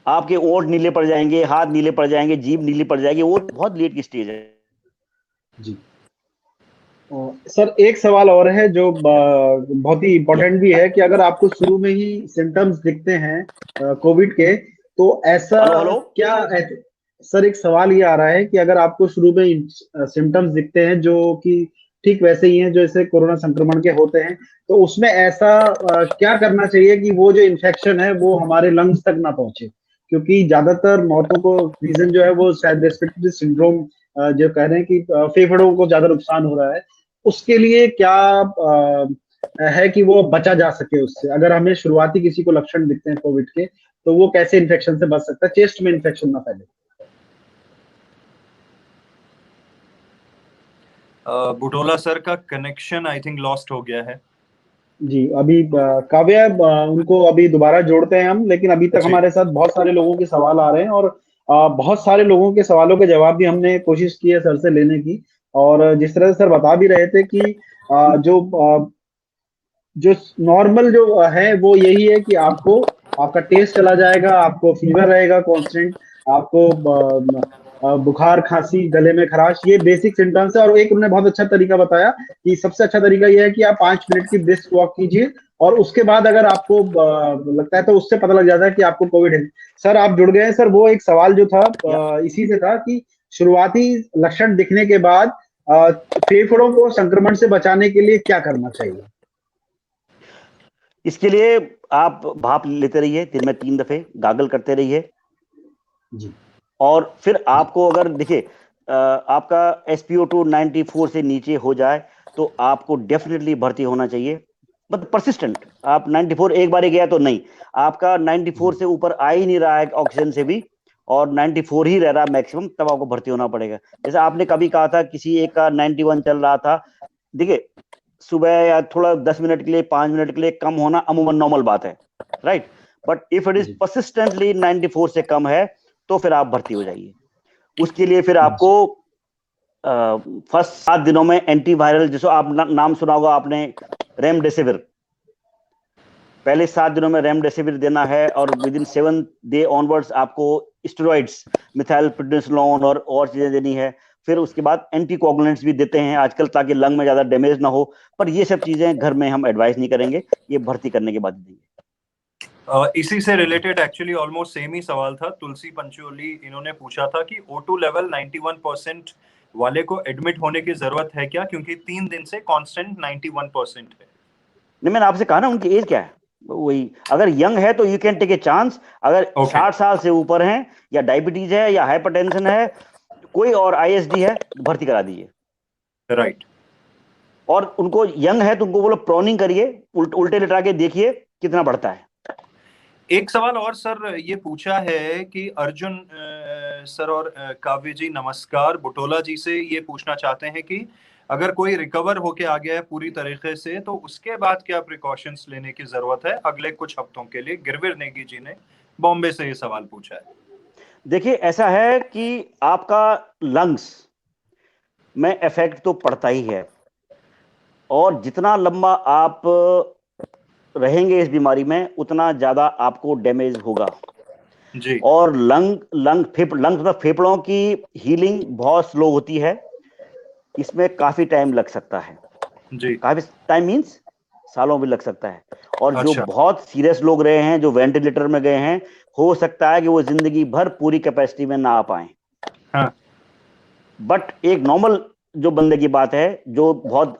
Speaker 2: आपके ओंठ नीले पड़ जाएंगे, हाथ नीले पड़ जाएंगे, जीभ नीली पड़ जाएगी, वो बहुत लेट की स्टेज है।
Speaker 3: जी सर एक सवाल और है जो बहुत ही इंपॉर्टेंट भी है कि अगर आपको शुरू में ही सिम्टम्स दिखते हैं कोविड के, तो ऐसा
Speaker 2: हेलो
Speaker 3: क्या सर एक सवाल ये आ रहा है कि अगर आपको शुरू में सिम्टम्स दिखते हैं जो कि ठीक वैसे ही हैं जैसे कोरोना संक्रमण के होते हैं, तो उसमें ऐसा क्या करना चाहिए कि वो जो इन्फेक्शन है वो हमारे लंग्स तक ना पहुंचे? क्योंकि ज्यादातर मौतों को रीजन जो है वो शायद रेस्पिरेटरी सिंड्रोम जो कह रहे हैं कि फेफड़ों को ज्यादा नुकसान हो रहा है, उसके लिए क्या है कि वो बचा जा सके उससे? अगर हमें शुरुआती किसी को लक्षण दिखते हैं कोविड के, तो वो कैसे इन्फेक्शन से बच सकता है, चेस्ट में इन्फेक्शन ना फैले?
Speaker 1: बुटोला सर का कनेक्शन आई थिंक लॉस्ट हो गया है।
Speaker 3: जी, अभी काव्या उनको अभी दोबारा जोड़ते हैं हम, लेकिन अभी तक हमारे साथ बहुत सारे लोगों के सवाल आ रहे हैं, और बहुत सारे लोगों के सवालों के जवाब भी हमने कोशिश की है सर से लेने की। और जिस तरह से सर बता भी रहे थे कि जो नॉर्मल जो है वो यही है कि आपका टेस्ट चला जाएगा, आपको फीवर रहेगा कांस्टेंट, आपको बुखार, खांसी, गले में खराश, ये बेसिक सिम्टम्स है। और एक उन्होंने बहुत अच्छा तरीका बताया कि सबसे अच्छा तरीका यह है कि आप 5 मिनट की ब्रिस्क वॉक कीजिए, और उसके बाद अगर आपको लगता है तो उससे पता लग जाता है कि आपको कोविड है। सर आप जुड़ गए हैं सर, वो एक सवाल जो था इसी से था कि शुरुआती लक्षण दिखने के बाद फेफड़ों को संक्रमण से बचाने के लिए क्या करना चाहिए?
Speaker 2: इसके लिए आप भाप लेते रहिए, दिन में 3 दफे गागल करते रहिए।
Speaker 3: जी।
Speaker 2: और फिर आपको अगर देखिए आपका SpO2 94 से नीचे हो जाए तो आपको डेफिनेटली भर्ती होना चाहिए, मतलब परसिस्टेंट। आप 94 एक बार ही गया तो नहीं, आपका 94 से ऊपर आ ही नहीं रहा है ऑक्सीजन से भी, और 94 ही रह रहा है मैक्सिमम, तब आपको भर्ती होना पड़ेगा। जैसे आपने कभी कहा था किसी एक का 91 चल रहा था, देखिए सुबह या थोड़ा 10 मिनट के लिए 5 मिनट के लिए कम होना अमूमन नॉर्मल बात है, right. But if it is persistently 94 से कम है तो फिर आप भर्ती हो जाइए। उसके लिए फिर आपको फर्स्ट 7 दिनों में एंटीवायरल, जिसको आप नाम सुना होगा आपने, रेमडेसिविर, पहले 7 दिनों में रेमडेसिविर देना है, और विद इन 7 डे ऑनवर्ड्स आपको स्टेरॉइड्स, मिथाइलप्रेडनिसोलोन और चीजें देनी है। फिर उसके बाद एंटीकोगुलेंट्स भी देते हैं आजकल, ताकि लंग में ज्यादा डैमेज ना हो, पर ये सब चीजें घर में हम एडवाइस नहीं करेंगे, ये भर्ती करने के बाद देंगे।
Speaker 1: इसी से रिलेटेड एक्चुअली ऑलमोस्ट सेम ही सवाल था। तुलसी पंचोली इन्होंने पूछा था कि O2 लेवल 91% वाले को एडमिट होने की जरूरत है क्या, क्योंकि 3 दिन से कांस्टेंट 91% है।
Speaker 2: नहीं, मैंने आपसे कहा ना उनकी एज क्या है, वही अगर यंग है तो you can take a chance, अगर 60 साल से ऊपर हैं या डायबिटीज है या हाइपरटेंशन है, कोई और ISD है, भर्ती करा दीजिए।
Speaker 1: राइट।
Speaker 2: और उनको यंग है तो उनको बोलो प्रोनिंग करिए, उल्टे लिटा के देखिए कितना बढ़ता है।
Speaker 1: एक सवाल और सर ये पूछा है कि अर्जुन सर और काव्य जी नमस्कार, बुटोला जी से ये पूछना चाहते हैं कि अगर कोई रिकवर होके आ गया है पूरी तरीके से तो उसके बाद क्या प्रिकॉशंस लेने की जरूरत है अगले कुछ हफ्तों के लिए। गिरवीर नेगी जी ने बॉम्बे से ये सवाल पूछा है।
Speaker 2: देखिए ऐसा है कि आपका लंग्स में इफेक्ट तो पड़ता ही है, और जितना लंबा आप रहेंगे इस बीमारी में उतना ज्यादा आपको डैमेज होगा
Speaker 1: जी।
Speaker 2: और लंग मतलब फेफड़ों की हीलिंग बहुत स्लो होती है, इसमें काफी टाइम लग सकता है
Speaker 1: जी।
Speaker 2: काफी टाइम मींस सालों भी लग सकता है। और जो
Speaker 1: अच्छा।
Speaker 2: बहुत सीरियस लोग रहे हैं, जो वेंटिलेटर में गए हैं, हो सकता है कि वो जिंदगी भर पूरी कैपेसिटी में ना आ पाए।
Speaker 1: हाँ।
Speaker 2: बट एक नॉर्मल जो बंदे की बात है, जो बहुत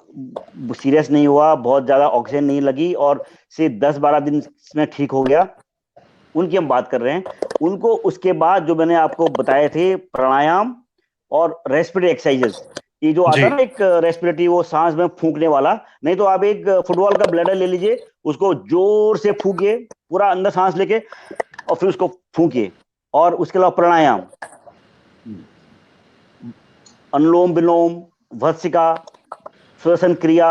Speaker 2: सीरियस नहीं हुआ, बहुत ज्यादा ऑक्सीजन नहीं लगी और से 10-12 दिन में ठीक हो गया, उनकी हम बात कर रहे हैं। उनको उसके बाद जो मैंने आपको बताए थे प्राणायाम और रेस्पिरेटरी एक्सरसाइजेस, ये जो आता है ना एक रेस्पिरेटरी, वो सांस में फूंकने वाला, नहीं तो आप एक फुटबॉल का ब्लैडर ले लीजिए, उसको जोर से फूंकिए पूरा अंदर सांस लेके और फिर उसको फूंकिए। और उसके अलावा प्राणायाम, अनुलोम विलोम, भस्त्रिका, श्वसन क्रिया,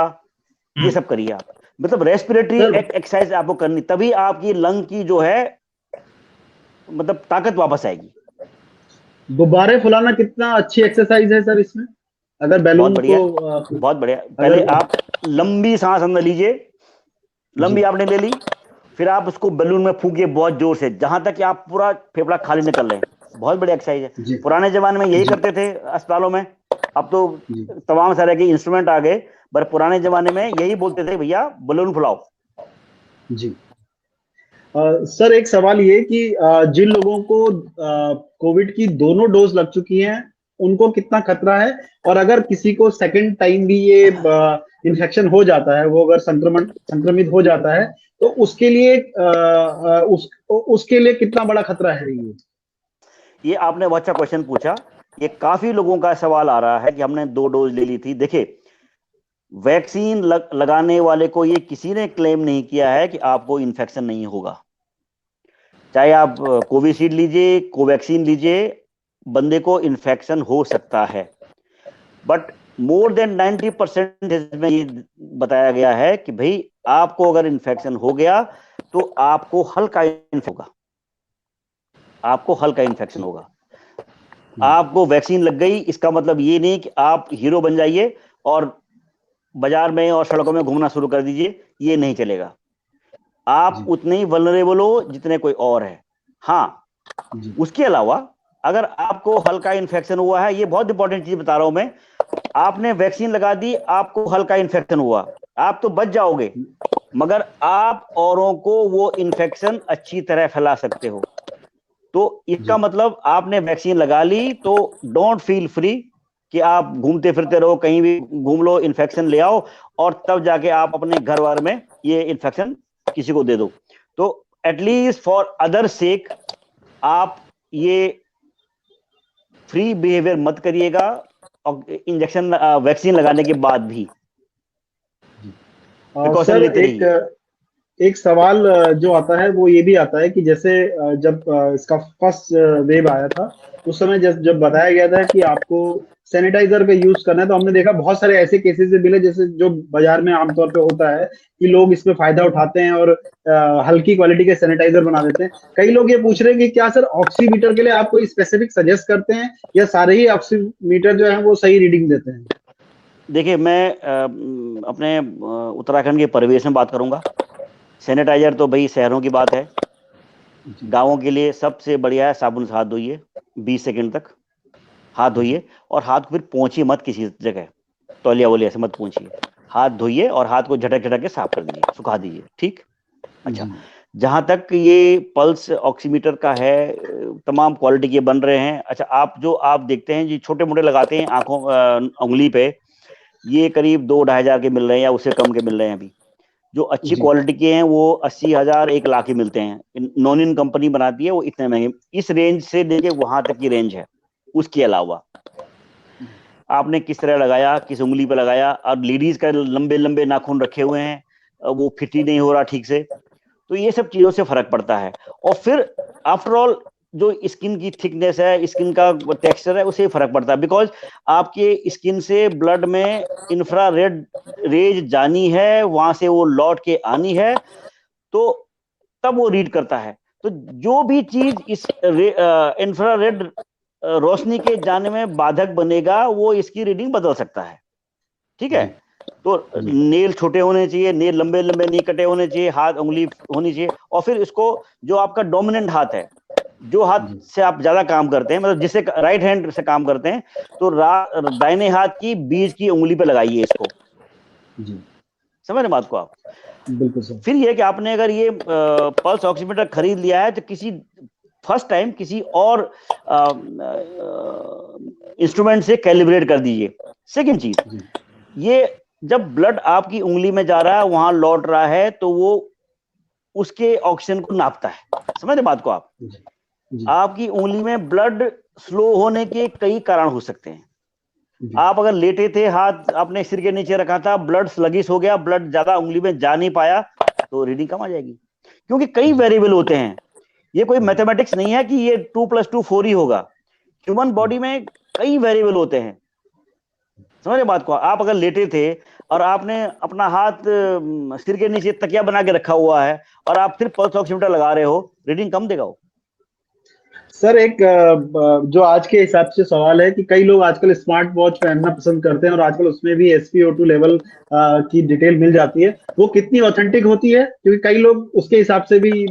Speaker 2: ये सब करिए आप। मतलब रेस्पिरेटरी एक्सरसाइज आपको करनी, तभी आपकी लंग की जो है मतलब ताकत वापस आएगी।
Speaker 3: गुब्बारे फुलाना कितना अच्छी एक्सरसाइज है सर इसमें, अगर बैलून को
Speaker 2: बहुत बढ़िया। पहले आप लंबी सांस अंदर लीजिए, लंबी आपने ले ली, फिर आप उसको बैलून में फूंकिए बहुत जोर से, जहां तक कि आप पूरा फेफड़ा खाली निकल रहे हैं। बहुत बढ़िया एक्सरसाइज है। पुराने जमाने में यही करते थे अस्पतालों में, अब तो तमाम तरह के इंस्ट्रूमेंट आ गए, पर पुराने जमाने में यही बोलते थे, भैया बैलून फुलाओ।
Speaker 3: जी। सर एक सवाल ये कि जिन लोगों को कोविड की दोनों डोज लग चुकी हैं उनको कितना खतरा है, और अगर किसी को सेकंड टाइम भी ये इन्फेक्शन हो जाता है, वो अगर संक्रमित हो जाता है, तो उसके लिए उसके लिए कितना बड़ा खतरा है
Speaker 2: ये आपने बहुत अच्छा क्वेश्चन पूछा। ये काफी लोगों का सवाल आ रहा है कि हमने 2 डोज ले ली थी। देखिए वैक्सीन लगाने वाले को ये किसी ने क्लेम नहीं किया है कि आपको इन्फेक्शन नहीं होगा। चाहे आप कोविशील्ड लीजिए, कोवैक्सीन लीजिए, बंदे को इन्फेक्शन हो सकता है। बट मोर देन 90% इसमें ये बताया गया है कि भाई आपको अगर इन्फेक्शन हो गया तो आपको हल्का इन्फेक्शन होगा, आपको हल्का इन्फेक्शन होगा। आपको वैक्सीन लग गई इसका मतलब ये नहीं कि आप हीरो बन जाइए और बाजार में और सड़कों में घूमना शुरू कर दीजिए, ये नहीं चलेगा। आप उतने ही वल्नरेबल हो जितने कोई और है। हाँ, उसके अलावा अगर आपको हल्का इन्फेक्शन हुआ है, ये बहुत इंपॉर्टेंट चीज बता रहा हूं मैं, आपने वैक्सीन लगा दी, आपको हल्का इन्फेक्शन हुआ, आप तो बच जाओगे, मगर आप औरों को वो इन्फेक्शन अच्छी तरह फैला सकते हो। तो इसका मतलब आपने वैक्सीन लगा ली तो डोंट फील फ्री, कि आप घूमते फिरते रहो, कहीं भी घूम लो, इन्फेक्शन ले आओ और तब जाके आप अपने घर वार में ये इन्फेक्शन किसी को दे दो। तो एटलीस्ट फॉर अदर सेक आप ये फ्री बिहेवियर मत करिएगा इंजेक्शन वैक्सीन लगाने के बाद भी प्रिकॉशन
Speaker 3: सर
Speaker 2: लेते रहिए।
Speaker 3: एक सवाल जो आता है वो ये भी आता है कि जैसे जब इसका फर्स्ट वेव आया था उस समय जब बताया गया था कि आपको सैनिटाइजर का यूज करना है, तो हमने देखा बहुत सारे ऐसे केसेस मिले जैसे जो बाजार में आमतौर पे होता है कि लोग इसमें फायदा उठाते हैं और हल्की क्वालिटी के सैनिटाइजर बना देते हैं। कई लोग ये पूछ रहे हैं कि क्या सर ऑक्सीमीटर के लिए आप कोई स्पेसिफिक सजेस्ट करते हैं या सारे ही ऑक्सीमीटर जो है वो सही रीडिंग देते हैं?
Speaker 2: देखिए, मैं अपने उत्तराखंड के परिवेश में बात करूंगा। सैनिटाइजर तो भाई शहरों की बात है, गांवों के लिए सबसे बढ़िया है साबुन से हाथ धोइए 20 सेकंड तक हाथ धोइए, और हाथ को फिर पोंछिए मत किसी जगह, तौलिया वोलिया से मत पोंछिए, हाथ धोइए और हाथ को झटक झटक के साफ कर दीजिए, सुखा दीजिए। ठीक। अच्छा, जहां तक ये पल्स ऑक्सीमीटर का है, तमाम क्वालिटी के बन रहे हैं। अच्छा, आप देखते हैं जी छोटे मोटे लगाते हैं आंखों उंगली पे, ये करीब 2-2,500 के मिल रहे हैं या उससे कम के मिल रहे हैं। अभी जो अच्छी क्वालिटी के हैं वो 80,000 1 लाख के मिलते हैं। नॉन इन कंपनी बनाती है वो इतने महंगे, इस रेंज से लेके वहां तक की रेंज है। उसके अलावा आपने किस तरह लगाया, किस उंगली पे लगाया, और लेडीज का लंबे लंबे नाखून रखे हुए हैं, वो फिट ही नहीं हो रहा ठीक से, तो ये सब चीजों से फर्क पड़ता है। और फिर आफ्टर ऑल जो स्किन की थिकनेस है, स्किन का टेक्सचर है, उससे फर्क पड़ता है। बिकॉज आपके स्किन से ब्लड में इंफ्रारेड रेज जानी है, वहां से वो लौट के आनी है, तो तब वो रीड करता है। तो जो भी चीज इस इंफ्रारेड रोशनी के जाने में बाधक बनेगा वो इसकी रीडिंग बदल सकता है। ठीक है। तो नेल छोटे होने चाहिए, नेल लंबे लंबे नहीं कटे होने चाहिए, हाथ उंगली होनी चाहिए। और फिर इसको जो आपका डोमिनेंट हाथ है, जो हाथ से आप ज्यादा काम करते हैं, मतलब जिससे राइट हैंड से काम करते हैं, तो दाहिने हाथ की बीच की उंगली पे लगाइए इसको। समझ रहे बात को आप?
Speaker 3: बिल्कुल सर।
Speaker 2: फिर ये कि आपने अगर ये पल्स ऑक्सीमीटर खरीद लिया है तो किसी फर्स्ट टाइम किसी और इंस्ट्रूमेंट से कैलिब्रेट कर दीजिए। सेकंड चीज, ये जब ब्लड आपकी उंगली में जा रहा है, वहां लौट रहा है, तो वो उसके ऑक्सीजन को नापता है। समझ रहे बात को आप? आपकी उंगली में ब्लड स्लो होने के कई कारण हो सकते हैं। आप अगर लेटे थे, हाथ अपने सिर के नीचे रखा था, ब्लड स्लगिश हो गया, ब्लड ज्यादा उंगली में जा नहीं पाया, तो रीडिंग कम आ जाएगी। क्योंकि कई वेरिएबल होते हैं, ये कोई मैथमेटिक्स नहीं है कि ये 2 + 2 4 ही होगा। ह्यूमन बॉडी में कई वेरिएबल होते हैं। समझे बात को? आप अगर लेटे थे और आपने अपना हाथ सिर के नीचे तकिया बना के रखा हुआ है और आप फिर पल्स ऑक्सीमीटर लगा रहे हो, रीडिंग कम देगा वो।
Speaker 3: सर एक जो आज के हिसाब से सवाल है कि कई लोग आजकल स्मार्ट वॉच पहनना पसंद करते हैं और आजकल उसमें भी SpO2 लेवल की डिटेल मिल जाती है, वो कितनी ऑथेंटिक होती है? क्योंकि कई लोग उसके हिसाब से भी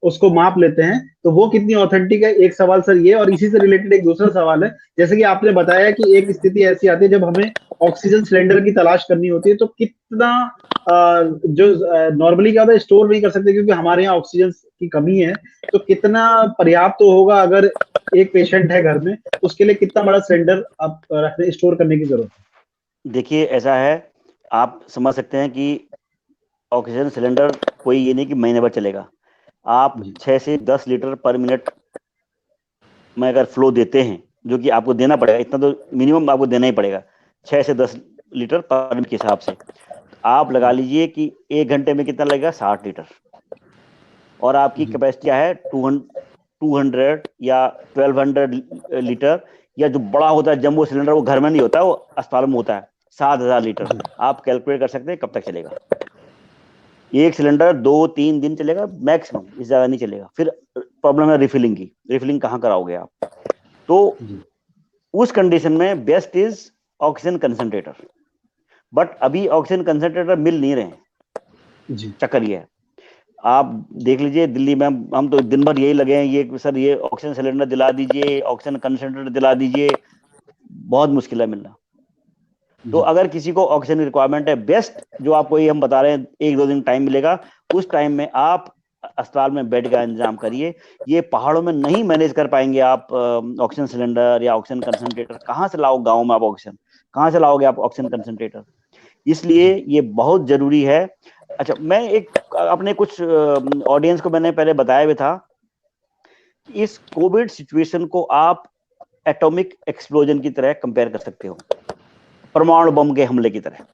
Speaker 3: उसको माप लेते हैं, तो वो कितनी ऑथेंटिक है? एक सवाल सर ये, और इसी से रिलेटेड एक दूसरा सवाल है, जैसे कि आपने बताया कि एक स्थिति ऐसी आती है जब हमें ऑक्सीजन सिलेंडर की तलाश करनी होती है, तो कितना जो नॉर्मली क्या होता है स्टोर नहीं कर सकते क्योंकि हमारे यहाँ ऑक्सीजन की कमी है, तो कितना पर्याप्त तो होगा अगर एक पेशेंट है घर में, उसके लिए कितना बड़ा सिलेंडर आप रखने स्टोर करने की जरूरत है?
Speaker 2: देखिए, ऐसा है, आप समझ सकते हैं कि ऑक्सीजन सिलेंडर कोई ये नहीं कि महीने भर चलेगा। आप 6 से 10 लीटर पर मिनट में अगर फ्लो देते हैं, जो कि आपको देना पड़ेगा, इतना तो मिनिमम आपको देना ही पड़ेगा, 6 से 10 लीटर पर मिनट के हिसाब से। आप लगा लीजिए कि 1 घंटे में कितना लगेगा, 60 लीटर। और आपकी कैपेसिटी क्या है, 200 या 1200 लीटर, या जो बड़ा होता है जंबो सिलेंडर, वो घर में नहीं होता, वो अस्पताल में होता है, 7000 लीटर। आप कैलकुलेट कर सकते हैं कब तक चलेगा। एक सिलेंडर 2-3 दिन चलेगा मैक्सिमम, इस ज्यादा नहीं चलेगा। फिर प्रॉब्लम है रिफिलिंग की, रिफिलिंग कहाँ कराओगे आप? तो उस कंडीशन में best is oxygen concentrator. But अभी ऑक्सीजन कंसंट्रेटर मिल नहीं रहे हैं। चक्कर ये है, आप देख लीजिए दिल्ली में हम तो दिन भर यही लगे हैं, ये सर ये ऑक्सीजन सिलेंडर दिला दीजिए, ऑक्सीजन कंसंट्रेटर दिला दीजिए, बहुत मुश्किल है मिलना। तो अगर किसी को ऑक्सीजन रिक्वायरमेंट है, बेस्ट जो आपको ये हम बता रहे हैं 1-2 दिन टाइम मिलेगा, उस टाइम में आप अस्पताल में बेड का इंतजाम करिए। ये पहाड़ों में नहीं मैनेज कर पाएंगे आप ऑक्सीजन सिलेंडर या ऑक्सीजन कंसंट्रेटर। कहाँ से लाओ गाँव में आप ऑक्सीजन, कहाँ से लाओगे आप ऑक्सीजन कंसंट्रेटर? इसलिए ये बहुत जरूरी है। अच्छा, मैं एक अपने कुछ ऑडियंस को मैंने पहले बताया भी था, इस कोविड सिचुएशन को आप एटॉमिक एक्सप्लोजन की तरह कंपेयर कर सकते हो, परमाणु बम के हमले की तरह।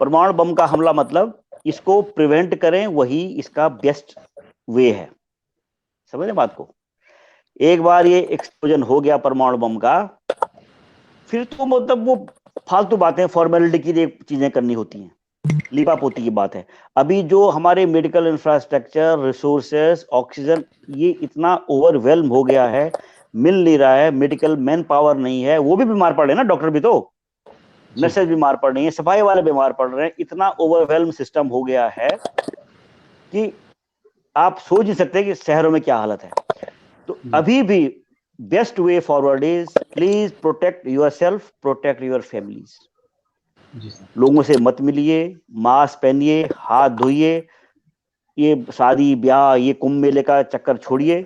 Speaker 2: परमाणु बम का हमला मतलब इसको प्रिवेंट करें, वही इसका बेस्ट वे है। समझ रहे बात को? एक बार ये एक्सप्लोजन हो गया परमाणु बम का, फिर तो मतलब वो फालतू बातें, फॉर्मेलिटी की लिए चीजें करनी होती हैं, लीपापोती की बात है। अभी जो हमारे मेडिकल इंफ्रास्ट्रक्चर, रिसोर्सेस, ऑक्सीजन, ये इतना ओवरवेल्म हो गया है, मिल नहीं रहा है, मेडिकल मैन पावर नहीं है, वो भी बीमार पड़ रहे हैं ना, डॉक्टर भी, तो नर्सेज बीमार पड़ रही हैं, सफाई वाले बीमार पड़ रहे हैं। इतना ओवरवेल्म सिस्टम हो गया है कि आप सोच नहीं सकते कि शहरों में क्या हालत है। तो अभी भी best way forward is please protect yourself, protect your families. लोगों से मत मिलिए, मास्क पहनिए, हाथ धोइए, ये शादी ब्याह, ये कुंभ मेले का चक्कर छोड़िए,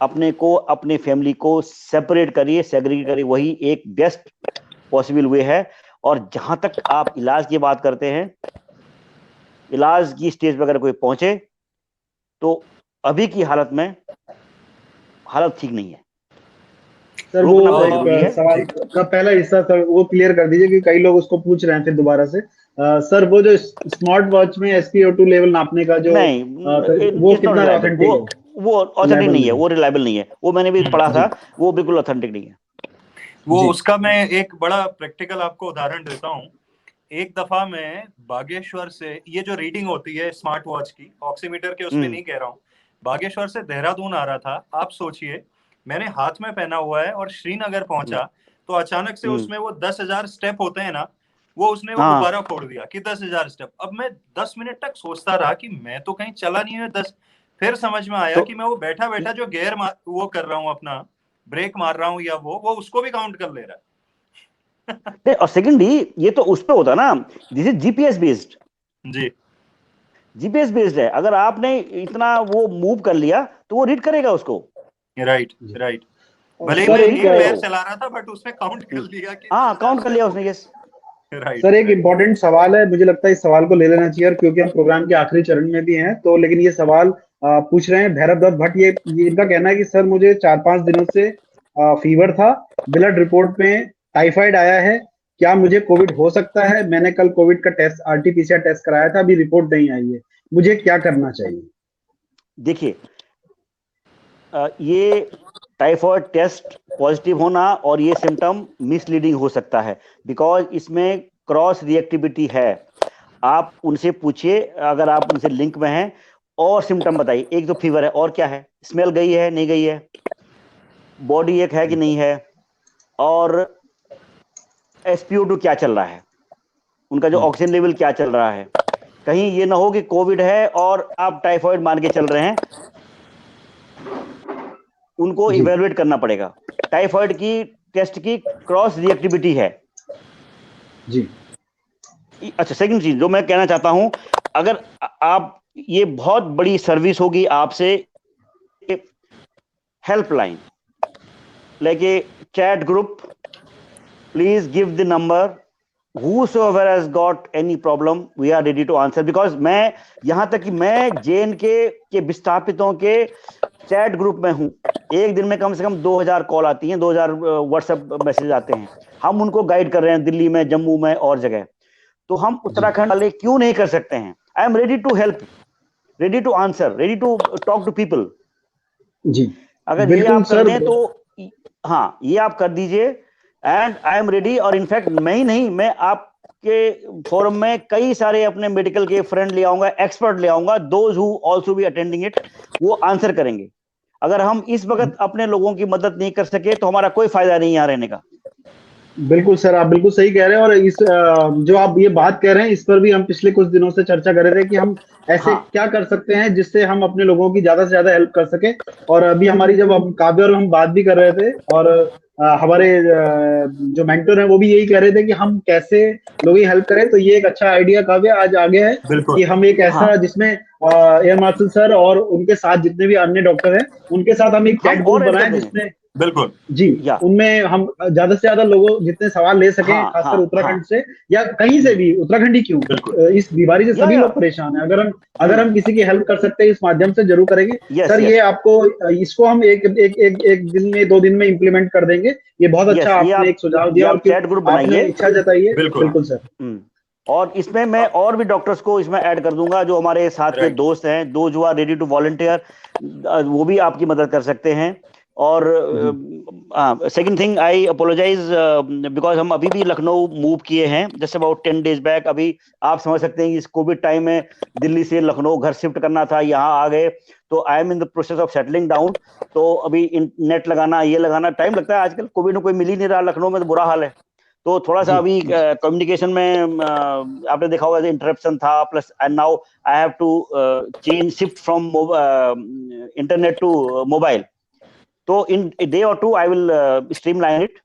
Speaker 2: अपने को, अपने फैमिली को सेपरेट करिए, सेग्रीगेट करिए, वही एक बेस्ट पॉसिबल वे है। और जहां तक आप इलाज की बात करते हैं, इलाज की स्टेज पर अगर कोई पहुंचे तो अभी की हालत में हालत ठीक नहीं है।
Speaker 3: सर वो सवाल का पहला हिस्सा सर वो क्लियर कर दीजिए, कि कई लोग उसको पूछ रहे हैं फिर दोबारा से। सर वो जो स्मार्ट वॉच में SpO2 लेवल नापने का जो
Speaker 2: नहीं,
Speaker 3: वो कितना ऑथेंटिक है?
Speaker 2: वो ऑथेंटिक नहीं है, वो रिलायबल नहीं है, वो मैंने भी पढ़ा था, वो बिल्कुल ऑथेंटिक नहीं है
Speaker 1: वो। उसका मैं एक बड़ा प्रैक्टिकल आपको उदाहरण देता हूँ। एक दफा मैं बागेश्वर से, ये जो रीडिंग होती है स्मार्ट वॉच की, ऑक्सीमीटर के उसमें नहीं कह रहा हूँ, बागेश्वर से देहरादून आ रहा था। आप सोचिए, मैंने हाथ में पहना हुआ है और श्रीनगर पहुंचा तो अचानक से उसमें वो 10,000 स्टेप होते हैं ना, वो उसने वो दोबारा फोड़ दिया कि 10,000 स्टेप। अब मैं 10 मिनट तक सोचता रहा कि मैं तो कहीं चला नहीं है 10। फिर समझ में आया कि मैं वो बैठा बैठा जो गियर वो कर रहा हूँ, अपना ब्रेक मार रहा हूँ, या वो उसको भी काउंट कर ले रहा है।
Speaker 2: और सेकेंडली ये तो उस पे होता ना, दिस इज जीपीएस बेस्ड।
Speaker 1: जी,
Speaker 2: जीपीएस बेस्ड है। अगर आपने इतना वो मूव कर लिया तो वो रीड करेगा उसको।
Speaker 1: राइट। भले ही मैं एक पैर चला रहा था, बट उसने काउंट कर लिया कि
Speaker 2: हाँ, काउंट कर लिया उसने। यस
Speaker 3: सर, एक इम्पोर्टेंट सवाल है, मुझे लगता है इस सवाल को ले लेना चाहिए, क्योंकि हम प्रोग्राम के आखिरी चरण में भी हैं तो। लेकिन ये सवाल पूछ रहे हैं भैरव दत्त भट्ट। ये इनका कहना है कि सर मुझे 4-5 दिनों से फीवर था, ब्लड रिपोर्ट में टाइफाइड आया है, क्या मुझे कोविड हो सकता है? मैंने कल कोविड का टेस्ट RT-PCR टेस्ट कराया था, अभी रिपोर्ट नहीं आई है, मुझे क्या करना चाहिए?
Speaker 2: देखिए, ये टाइफाइड टेस्ट पॉजिटिव होना और ये सिम्टम मिसलीडिंग हो सकता है, बिकॉज इसमें क्रॉस रिएक्टिविटी है। आप उनसे पूछिए, अगर आप उनसे लिंक में हैं, और सिम्टम बताइए। एक तो फीवर है, और क्या है? स्मेल गई है, नहीं गई है? बॉडी एक है कि नहीं है? और SpO2 क्या चल रहा है, उनका जो ऑक्सीजन लेवल क्या चल रहा है? कहीं ये ना हो कि कोविड है और आप टाइफाइड मान के चल रहे हैं। उनको इवेलुएट करना पड़ेगा। टाइफाइड की टेस्ट की क्रॉस रिएक्टिविटी है
Speaker 3: जी।
Speaker 2: अच्छा, सेकंड चीज जो मैं कहना चाहता हूं, अगर आप, ये बहुत बड़ी सर्विस होगी आपसे, helpline like a chat group, please give the number, whosoever has got any problem we are ready to answer। because मैं यहां तक कि मैं JNK के विस्थापितों के चैट ग्रुप में हूं। एक दिन में कम से कम 2000 कॉल आती हैं, 2000 व्हाट्सएप मैसेज आते हैं। हम उनको गाइड कर रहे हैं दिल्ली में, जम्मू में और जगह। तो हम उत्तराखंड वाले क्यों नहीं कर सकते हैं? I am ready to help, ready to answer, ready to talk to people
Speaker 3: जी।
Speaker 2: अगर ये आप कर दें तो हाँ, ये आप कर दीजिए, एंड आई एम रेडी। और इनफैक्ट मैं ही नहीं, मैं आपके फोरम में कई सारे अपने मेडिकल के फ्रेंड ले आऊंगा, एक्सपर्ट ले आऊंगा, those who also be attending it, वो आंसर करेंगे। अगर हम इस वक्त अपने लोगों की मदद नहीं कर सके तो हमारा कोई फायदा नहीं यहाँ रहने का।
Speaker 3: बिल्कुल सर, आप बिल्कुल सही कह रहे हैं। और जो आप ये बात कह रहे हैं, इस पर भी हम पिछले कुछ दिनों से चर्चा कर रहे थे कि हम ऐसे
Speaker 2: हाँ
Speaker 3: क्या कर सकते हैं जिससे हम अपने लोगों की ज्यादा से ज्यादा हेल्प कर सके। और अभी हमारी जब हम काव्य और हम बात भी कर रहे थे, और हमारे जो मेंटर हैं वो भी यही कह रहे थे कि हम कैसे लोगों की हेल्प करें। तो ये एक अच्छा आइडिया काव्य आज आगे है
Speaker 1: बिल्कुल।
Speaker 3: कि हम एक
Speaker 2: हाँ
Speaker 3: ऐसा जिसमें एयर मार्शल सर और उनके साथ जितने भी अन्य डॉक्टर हैं, उनके साथ हम एक
Speaker 2: हम
Speaker 3: चैट ग्रुप
Speaker 2: और ऐड कर
Speaker 3: बनाएं
Speaker 2: देंगे।
Speaker 3: जिसमें
Speaker 1: बिल्कुल।
Speaker 3: जी,
Speaker 2: या
Speaker 3: उनमें हम ज्यादा से ज्यादा लोगों जितने सवाल ले सकें,
Speaker 2: हाँ
Speaker 3: खासकर
Speaker 2: हाँ हाँ।
Speaker 3: उत्तराखंड से या कहीं से भी, उत्तराखंड ही क्यों,
Speaker 1: बिल्कुल।
Speaker 3: इस बीमारी से सभी
Speaker 2: या
Speaker 3: लोग परेशान हैं। अगर
Speaker 2: हम्म।
Speaker 3: हम किसी की हेल्प कर सकते हैं इस माध्यम से, जरूर करेंगे।
Speaker 2: यस
Speaker 3: सर,
Speaker 2: यस
Speaker 3: ये आपको इसको हम एक दिन में, 2 दिन में इम्प्लीमेंट कर देंगे। ये बहुत अच्छा
Speaker 2: यस।
Speaker 3: आपने एक सुझाव
Speaker 2: ये
Speaker 3: दिया, और
Speaker 2: आप चैट ग्रुप
Speaker 3: आपने
Speaker 2: बनाइए।
Speaker 3: इच्छा जताई है।
Speaker 1: बिल्कुल।
Speaker 3: बिल्कुल सर।
Speaker 2: हम्म। और इसमें मैं और भी डॉक्टर्स को इसमें ऐड कर दूंगा जो हमारे साथ के
Speaker 1: राइट।
Speaker 2: दोस्त हैं, दो जो आर रेडी टू वॉलंटियर, वो भी आपकी मदद कर सकते हैं। और
Speaker 3: जी
Speaker 2: second thing, I apologise because हम अभी भी लखनऊ मूव किए हैं जस्ट अबाउट 10 days बैक। अभी आप समझ सकते हैं कि इस कोविड टाइम में दिल्ली से लखनऊ घर शिफ्ट करना था, यहाँ आ गए। तो I am in the process of settling down. तो अभी नेट लगाना, ये लगाना टाइम लगता है। आजकल कोविड में कोई मिल ही नहीं रहा, लखनऊ में तो बुरा हाल है। तो थोड़ा सा
Speaker 3: जी
Speaker 2: अभी कम्युनिकेशन में आपने देखा होगा इंटरप्शन था, plus and now I have to change shift from internet to mobile. तो in day or two I will streamline it,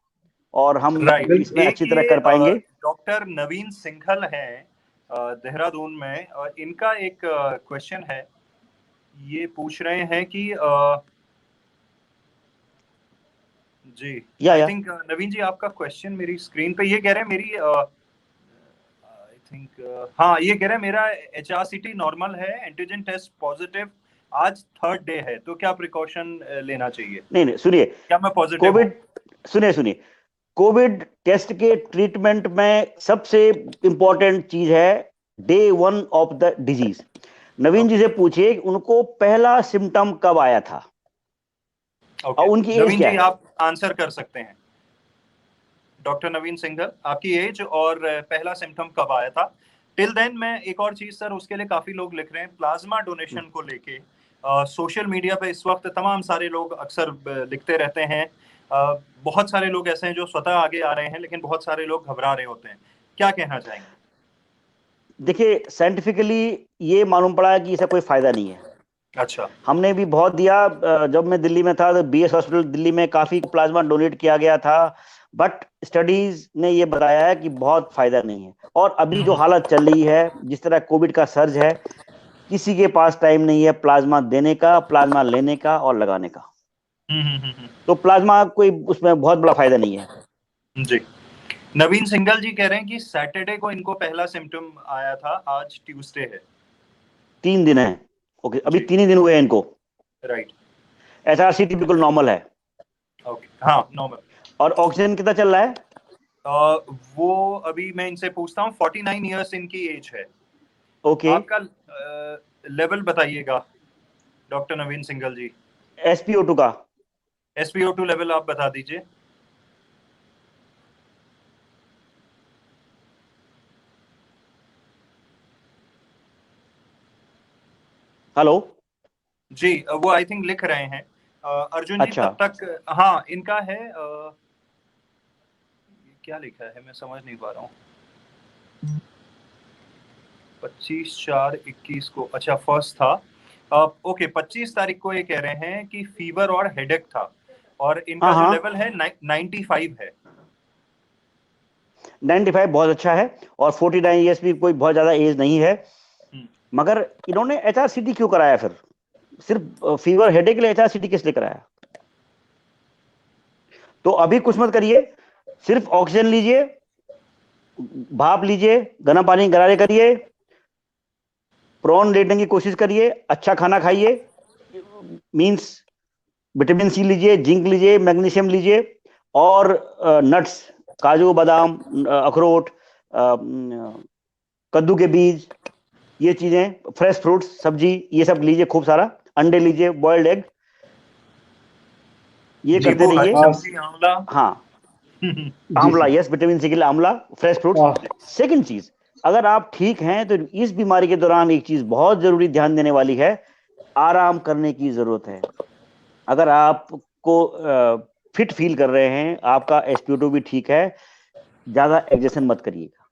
Speaker 2: और हम
Speaker 1: राइट।
Speaker 3: बिल्कुल।
Speaker 2: इसमें
Speaker 1: एक
Speaker 2: अच्छी तरह
Speaker 1: ये
Speaker 2: कर पाएंगे।
Speaker 1: डॉक्टर नवीन सिंघल हैं देहरादून में, और इनका एक क्वेश्चन है। ये पूछ रहे हैं कि जी, आई
Speaker 2: या
Speaker 1: थिंक नवीन जी, आपका क्वेश्चन मेरी स्क्रीन पे ये कह रहे हैं, मेरी आई थिंक हाँ, ये कह रहे हैं मेरा HRCT नॉर्मल है, एंटीजन टेस्ट पॉजिटिव, आज 3rd डे है, तो क्या प्रिकॉशन लेना चाहिए?
Speaker 2: नहीं नहीं, सुनिए,
Speaker 1: क्या मैं पॉजिटिव हूँ?
Speaker 2: कोविड, सुनिए सुनिए, कोविड टेस्ट के ट्रीटमेंट में सबसे इंपॉर्टेंट चीज है day 1 of the disease. Naveen ji
Speaker 1: okay.
Speaker 2: से पूछिए कि उनको पहला सिम्टम कब आया था
Speaker 1: ओके,
Speaker 2: और उनकी एज
Speaker 1: नवीन
Speaker 2: क्या
Speaker 1: जी,
Speaker 2: है।
Speaker 1: आप आंसर कर सकते हैं। डॉक्टर नवीन सिंघल, आपकी एज और पहला सिम्टम कब आया था? टिल देन मैं एक और चीज सर, उसके लिए काफी लोग लिख रहे हैं प्लाज्मा डोनेशन को लेके। सोशल मीडिया पे इस वक्त तमाम सारे लोग अक्सर लिखते रहते हैं। बहुत सारे लोग ऐसे हैं जो स्वतः आगे आ रहे हैं, लेकिन बहुत सारे लोग घबरा रहे होते हैं। क्या कहना चाहेंगे?
Speaker 2: देखिए, साइंटिफिकली ये मालूम पड़ा है कि इसका कोई फायदा नहीं है।
Speaker 1: अच्छा।
Speaker 2: हमने भी बहुत दिया। जब मैं दिल्ली में था तो BS हॉस्पिटल दिल्ली में काफी प्लाज्मा डोनेट किया गया था, बट स्टडीज ने ये बताया है कि बहुत फायदा नहीं है। और अभी जो हालत चल रही है, जिस तरह कोविड का सर्ज है, किसी के पास टाइम नहीं है प्लाज्मा देने का, प्लाज्मा लेने का और लगाने का। तो प्लाज्मा कोई उसमें बहुत बड़ा फायदा नहीं है।
Speaker 1: जी। नवीन सिंघल जी कह रहे हैं कि सैटरडे को इनको पहला सिम्टम आया था, आज ट्यूसडे है।
Speaker 2: 3 दिन है। ओके, अभी
Speaker 1: जी।
Speaker 2: 3 ही दिन हुए हैं इनको।
Speaker 1: राइट।
Speaker 2: HRCT बिल्कुल नॉर्मल है।
Speaker 1: ओके, हाँ, नॉर्मल।
Speaker 2: और ऑक्सीजन कितना चल रहा है?
Speaker 1: वो अभी मैं इनसे पूछता हूँ, 49 ईयर्स इनकी एज है।
Speaker 2: ओके।
Speaker 1: आपका लेवल बताइएगा डॉक्टर नवीन सिंघल जी।
Speaker 2: SpO2 का?
Speaker 1: SpO2 लेवल आप बता दीजिए।
Speaker 2: हेलो?
Speaker 1: जी, वो आई थिंक लिख रहे हैं। अर्जुन जी,
Speaker 2: अच्छा।
Speaker 1: तब तक हाँ, इनका है क्या लिखा है, मैं समझ नहीं पा रहा हूँ। 25/4/21 को, अच्छा, फर्स्ट था। ओके, 25 तारीख को ये कह रहे हैं कि फीवर और हेडेक था, और इनका
Speaker 2: हाँ
Speaker 1: जो
Speaker 2: हाँ,
Speaker 1: लेवल है 95 है।
Speaker 2: 95 बहुत अच्छा है। और 49 ईयर्स भी कोई बहुत ज्यादा एज नहीं है। मगर इन्होंने HRCT क्यों कराया फिर? सिर्फ फीवर हेडेक के लिए HRCT किस लिए कराया? तो अभी कुछ मत करिए, सिर्फ ऑक्सीजन लीजिए, भाप लीजिए, गर्म पानी गरारे करिए, प्रॉन लेटने की कोशिश करिए, अच्छा खाना खाइए, मींस विटामिन C लीजिए, जिंक लीजिए, मैग्नीशियम लीजिए, और नट्स, काजू बादाम, अखरोट, कद्दू के बीज, ये चीजें, फ्रेश फ्रूट्स, सब्जी, ये सब लीजिए खूब सारा, अंडे लीजिए, बॉइल्ड एग, ये
Speaker 1: जी,
Speaker 2: करते
Speaker 1: वो हरी
Speaker 2: रहिए।
Speaker 1: सब्जी, आंवला।
Speaker 2: हाँ,
Speaker 3: जी
Speaker 2: आंवला,
Speaker 3: सर।
Speaker 2: यस, विटामिन C के लिए आंवला, फ्रेश फ्रूट्स। सेकंड चीज, अगर आप ठीक हैं तो इस बीमारी के दौरान एक चीज बहुत जरूरी ध्यान देने वाली है, आराम करने की जरूरत है। अगर आपको फिट फील कर रहे हैं, आपका SpO2 भी ठीक है, ज्यादा एग्जेशन मत करिएगा।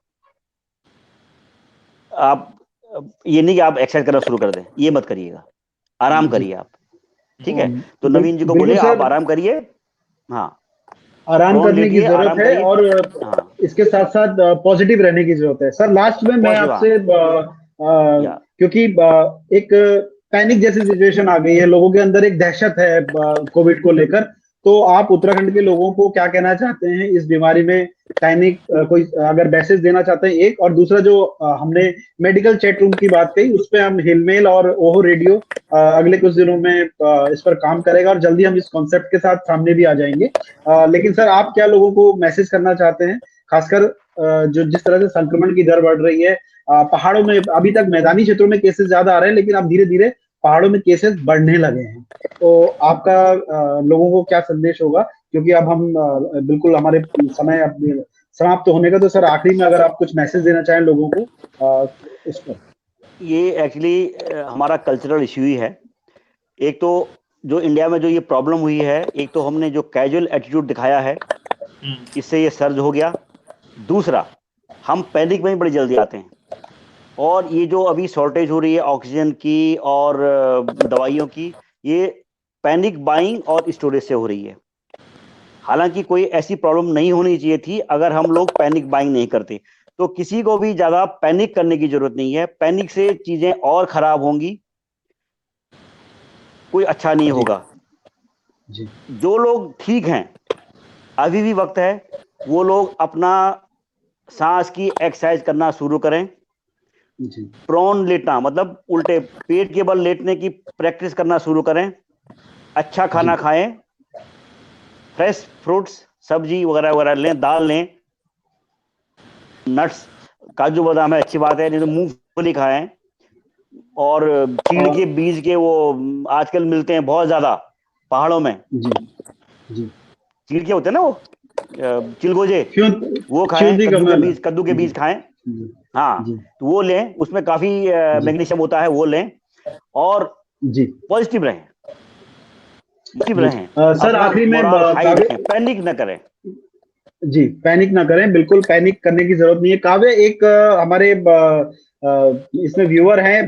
Speaker 2: आप ये नहीं कि आप एक्सरसाइज करना शुरू कर दें, ये मत करिएगा, आराम करिए आप, ठीक है। तो नवीन जी को बोले
Speaker 3: बिल्कुल
Speaker 2: आप
Speaker 3: सर,
Speaker 2: आराम करिए, हाँ,
Speaker 3: आराम
Speaker 2: प्रोन
Speaker 3: करने की
Speaker 2: लेटिए,
Speaker 3: जरूरत
Speaker 2: आराम
Speaker 3: है
Speaker 2: करिए,
Speaker 3: और
Speaker 2: हाँ,
Speaker 3: इसके साथ साथ पॉजिटिव रहने की जरूरत है। सर लास्ट में मैं
Speaker 2: पॉजिटिव, हाँ,
Speaker 3: आपसे
Speaker 2: या
Speaker 3: क्योंकि एक पैनिक जैसी सिचुएशन आ गई है, लोगों के अंदर एक दहशत है कोविड को लेकर, तो आप उत्तराखंड के लोगों को क्या कहना चाहते हैं इस बीमारी में? पैनिक कोई अगर मैसेज देना चाहते हैं एक, और दूसरा जो हमने मेडिकल चैट रूम की बात कही, उस पे हम हिलमेल और ओहो रेडियो अगले कुछ दिनों में इस पर काम करेगा और जल्दी हम इस कॉन्सेप्ट के साथ सामने भी आ जाएंगे। लेकिन सर आप क्या लोगों को मैसेज करना चाहते हैं, खासकर जो जिस तरह से संक्रमण की दर बढ़ रही है, पहाड़ों में अभी तक मैदानी क्षेत्रों में केसेस ज्यादा आ रहे हैं, लेकिन अब धीरे धीरे पहाड़ों में केसेस बढ़ने लगे हैं, तो आपका लोगों को क्या संदेश होगा? क्योंकि अब हम बिल्कुल हमारे समय अब समाप्त होने का, तो सर आखिरी में अगर आप कुछ मैसेज देना चाहें लोगों को उस पर।
Speaker 2: ये एक्चुअली हमारा कल्चरल इश्यू ही है। एक तो जो इंडिया में जो ये प्रॉब्लम हुई है, एक तो हमने जो कैजुअल एटीट्यूड दिखाया है, इससे ये सर्ज हो गया। दूसरा, हम पैनिक में ही बड़ी जल्दी आते हैं, और ये जो अभी शॉर्टेज हो रही है ऑक्सीजन की और दवाइयों की, ये पैनिक बाइंग और स्टोरेज से हो रही है। हालांकि कोई ऐसी प्रॉब्लम नहीं होनी चाहिए थी अगर हम लोग पैनिक बाइंग नहीं करते। तो किसी को भी ज्यादा पैनिक करने की जरूरत नहीं है, पैनिक से चीजें और खराब होंगी, कोई अच्छा नहीं होगा।
Speaker 3: जी
Speaker 2: जो लोग ठीक हैं, अभी भी वक्त है, वो लोग अपना सांस की एक्सरसाइज करना शुरू करें।
Speaker 3: जी
Speaker 2: प्रोन लेटना मतलब उल्टे पेट के बल लेटने की प्रैक्टिस करना शुरू करें। अच्छा खाना खाएं, फ्रेश फ्रूट्स, सब्जी वगैरह वगैरह लें, दाल लें, नट्स, काजू बादाम है, अच्छी बात है, नहीं तो मूंगफली खाएं। और चीड़ के बीज के वो आजकल मिलते हैं बहुत ज्यादा पहाड़ों में,
Speaker 3: जी जी
Speaker 2: चीड़ के होते हैं ना वो चिलगोजे, वो खाएं।
Speaker 3: फ्यूजी
Speaker 2: कद्दू के
Speaker 3: कमल।
Speaker 2: बीज, कद्दू के
Speaker 3: जी
Speaker 2: बीज खाएं,
Speaker 3: जी
Speaker 2: हाँ,
Speaker 3: जी
Speaker 2: तो वो लें, उसमें काफी मैग्नीशियम होता है, वो लें। और
Speaker 3: जी
Speaker 2: पॉजिटिव रहें, पॉजिटिव
Speaker 3: जी
Speaker 2: रहें,
Speaker 3: सर
Speaker 2: अपना
Speaker 3: आखिरी में
Speaker 2: मोरल हाई रखें, पैनिक न करें।
Speaker 3: जी पैनिक ना करें, बिल्कुल पैनिक करने की जरूरत नहीं है। काव्य, एक हमारे इसमें व्यूअर हैं,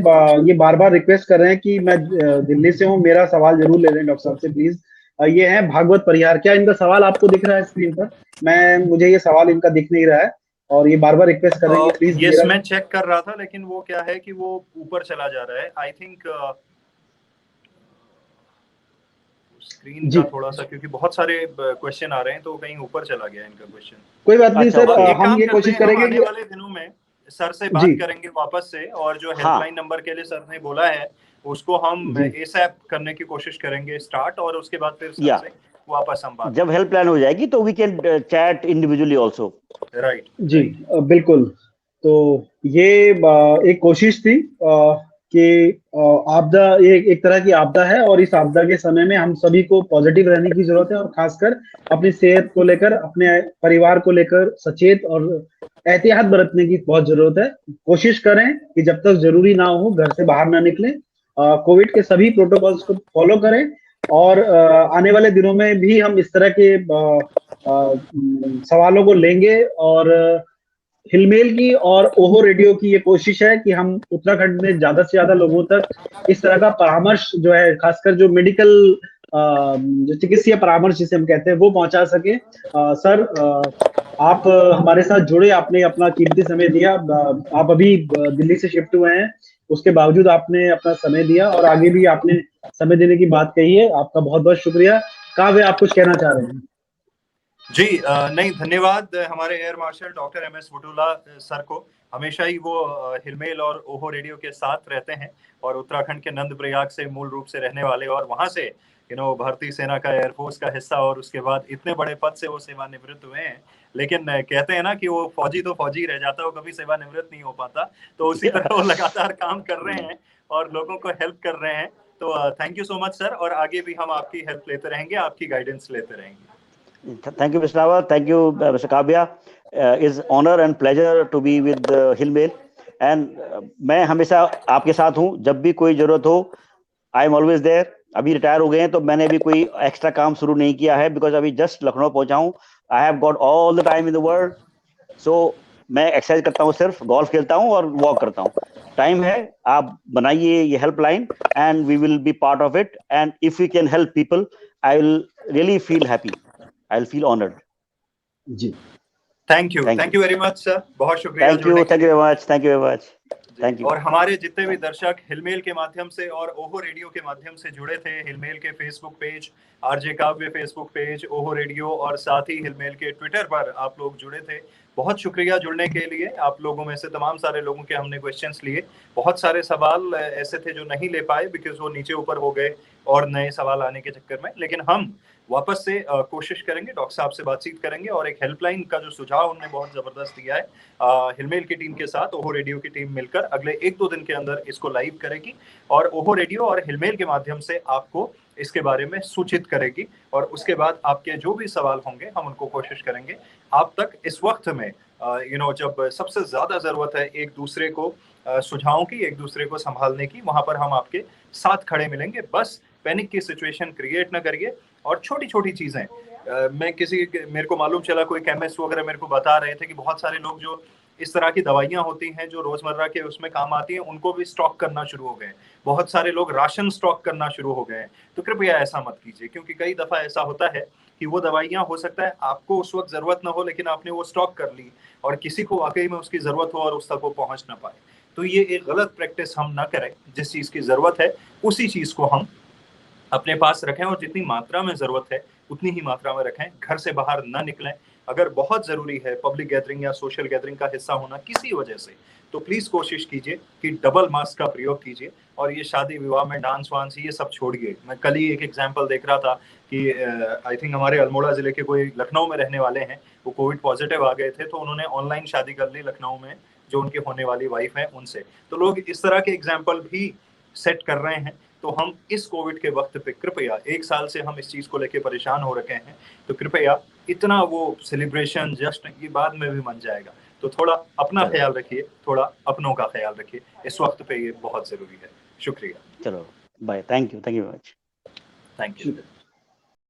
Speaker 3: ये बार बार रिक्वेस्ट कर रहे हैं कि मैं दिल्ली से हूँ, मेरा सवाल जरूर ले लें डॉक्टर साहब से प्लीज। ये है भागवत परिहार, क्या इनका सवाल आपको दिख रहा है स्क्रीन पर? मुझे ये सवाल इनका दिख नहीं रहा है, और ये बार बार रिक्वेस्ट कर रहे हैं प्लीज
Speaker 1: यस,
Speaker 3: मेरा।
Speaker 1: मैं चेक कर रहा था, लेकिन वो क्या है कि वो ऊपर चला जा रहा है, आई थिंक स्क्रीन का थोड़ा सा, क्योंकि बहुत सारे क्वेश्चन आ रहे हैं, तो कहीं ऊपर चला गया इनका क्वेश्चन।
Speaker 3: कोई बात नहीं
Speaker 2: अच्छा,
Speaker 3: सर,
Speaker 1: एक
Speaker 3: हम
Speaker 1: काम
Speaker 3: ये
Speaker 1: करते
Speaker 3: कोशिश
Speaker 1: हैं, हम
Speaker 3: करेंगे
Speaker 1: आने
Speaker 3: कि
Speaker 1: वाले दिनों में सर से बात करेंगे वापस से, और जो हेल्पलाइन नंबर के लिए सर ने बोला है उसको हम एसएप करने की कोशिश करेंगे स्टार्ट, और उसके बाद फिर सर से वापस हम बात
Speaker 2: जब हेल्प प्लान हो जाएगी तो we can chat individually also.
Speaker 3: Right जी बिल्कुल। तो ये एक कोशिश थी कि आपदा एक तरह की आपदा है, और इस आपदा के समय में हम सभी को पॉजिटिव रहने की जरूरत है, और खासकर अपनी सेहत को लेकर, अपने परिवार को लेकर सचेत और एहतियात बरतने की बहुत जरूरत है। कोशिश करें कि जब तक जरूरी ना हो घर से बाहर ना निकलें, कोविड के सभी प्रोटोकॉल्स को फॉलो करें, और आने वाले दिनों में भी हम इस तरह के सवालों को लेंगे। और हिलमेल की और ओहो रेडियो की ये कोशिश है कि हम उत्तराखंड में ज्यादा से ज्यादा लोगों तक इस तरह का परामर्श जो है, खासकर जो मेडिकल जो चिकित्सीय परामर्श जिसे हम कहते हैं, वो पहुंचा सके। सर आप हमारे साथ जुड़े, आपने अपना कीमती समय दिया। आप अभी दिल्ली से शिफ्ट हुए हैं, उसके बावजूद आपने अपना समय दिया, और आगे भी आपने समय देने की बात कही है, आपका बहुत बहुत शुक्रिया। काव्य, आप कुछ कहना चाह रहे हैं?
Speaker 1: जी नहीं, धन्यवाद हमारे air marshal doctor MS Vatula sir को। हमेशा ही वो हिलमेल और ओहो रेडियो के साथ रहते हैं, और उत्तराखंड के नंदप्रयाग से मूल रूप से रहने वाले, और वहां से भारतीय सेना का एयरफोर्स का हिस्सा, और उसके बाद इतने बड़े पद से वो सेवानिवृत्त हुए हैं। लेकिन कहते हैं ना कि वो फौजी तो फौजी रह जाता है, वो कभी सेवानिवृत्त नहीं हो पाता। तो उसी तरह वो लगातार काम कर रहे हैं और लोगों को हेल्प कर रहे हैं। तो thank you so much sir, और आगे भी हम आपकी हेल्प लेते रहेंगे, आपकी गाइडेंस लेते रहेंगे।
Speaker 2: Thank you, Mr. Rawat. Thank you, Mr. Kavya. It's honor and pleasure to be with Hillmail. And मैं हमेशा आपके साथ हूँ, जब भी कोई जरूरत हो, आई एम ऑलवेज देयर। अभी रिटायर हो गए हैं, तो मैंने अभी कोई एक्स्ट्रा काम शुरू नहीं किया है, बिकॉज अभी जस्ट लखनऊ पहुंचा हूँ। I have got all the time in the world, so मैं एक्सरसाइज करता हूँ, सिर्फ गोल्फ खेलता हूँ और वॉक करता हूँ। टाइम है, आप बनाइए ये helpline and we will be part of it, and if we can help people I will really feel happy, I will feel honoured.
Speaker 3: जी,
Speaker 1: thank you very much sir, बहुत शुक्रिया
Speaker 2: thank you very much, thank you very much, thank you.
Speaker 1: और हमारे जितने भी दर्शक हिलमेल के माध्यम से और ओहो रेडियो के माध्यम से जुड़े थे, हिलमेल के फेसबुक पेज, आरजे काव्य फेसबुक पेज, ओहो रेडियो और साथ ही हिलमेल के ट्विटर पर आप लोग जुड़े थे, बहुत शुक्रिया जुड़ने के लिए। आप लोगों में से तमाम सारे लोगों के हमने क्वेश्चंस लिए, बहुत सारे सवाल ऐसे थे जो नहीं ले पाए बिकॉज वो नीचे ऊपर हो गए और नए सवाल आने के चक्कर में, लेकिन हम वापस से कोशिश करेंगे, डॉक्टर साहब से बातचीत करेंगे और एक हेल्पलाइन का जो सुझाव उन्होंने बहुत जबरदस्त दिया है, हिलमेल की टीम के साथ ओहो रेडियो की टीम मिलकर अगले 1-2 दिन के अंदर इसको लाइव करेगी और ओहो रेडियो और हिलमेल के माध्यम से आपको इसके बारे में सूचित करेगी और उसके बाद आपके जो भी सवाल होंगे हम उनको कोशिश करेंगे आप तक इस वक्त में जब सबसे ज्यादा जरूरत है एक दूसरे को सुझावों की, एक दूसरे को संभालने की, वहां पर हम आपके साथ खड़े मिलेंगे। बस पैनिक की सिचुएशन क्रिएट ना करिए और छोटी छोटी चीजें मेरे को मालूम चला, कोई केमिस्ट वगैरह मेरे को बता रहे थे कि बहुत सारे लोग जो इस तरह की दवाइयां होती हैं जो रोजमर्रा के उसमें काम आती हैं उनको भी स्टॉक करना शुरू हो गए, बहुत सारे लोग राशन स्टॉक करना शुरू हो गए। तो कृपया ऐसा मत कीजिए, क्योंकि कई दफा ऐसा होता है कि वो दवाइयां हो सकता है आपको उस वक्त जरूरत ना हो, लेकिन आपने वो स्टॉक कर ली और किसी को वाकई में उसकी जरूरत हो और उस तक वो पहुंच ना पाए। तो ये एक गलत प्रैक्टिस हम ना करें, जिस चीज की जरूरत है उसी चीज को हम अपने पास रखें और जितनी मात्रा में जरूरत है उतनी ही मात्रा में रखें, घर से बाहर ना निकलें। अगर बहुत जरूरी है पब्लिक गैदरिंग या सोशल गैदरिंग का हिस्सा होना किसी वजह से, तो प्लीज कोशिश कीजिए कि डबल मास्क का प्रयोग कीजिए और ये शादी विवाह में डांस वांस ये सब छोड़िए। मैं कल ही एक एग्जांपल देख रहा था कि आई थिंक हमारे अल्मोड़ा जिले के कोई लखनऊ में रहने वाले हैं, वो कोविड पॉजिटिव आ गए थे, तो उन्होंने ऑनलाइन शादी कर ली लखनऊ में जो उनकी होने वाली वाइफ है उनसे। तो लोग इस तरह के एग्जाम्पल भी सेट कर रहे हैं। तो हम इस कोविड के वक्त पे कृपया, 1 साल से हम इस चीज को लेके परेशान हो रखे हैं, तो कृपया इतना वो सेलिब्रेशन जश्न ये बाद में भी मन जाएगा, तो थोड़ा अपना ख्याल रखिए, थोड़ा अपनों का ख्याल रखिए, इस वक्त पे ये बहुत जरूरी है। शुक्रिया।
Speaker 2: चलो bye, thank you very much.
Speaker 1: Thank you.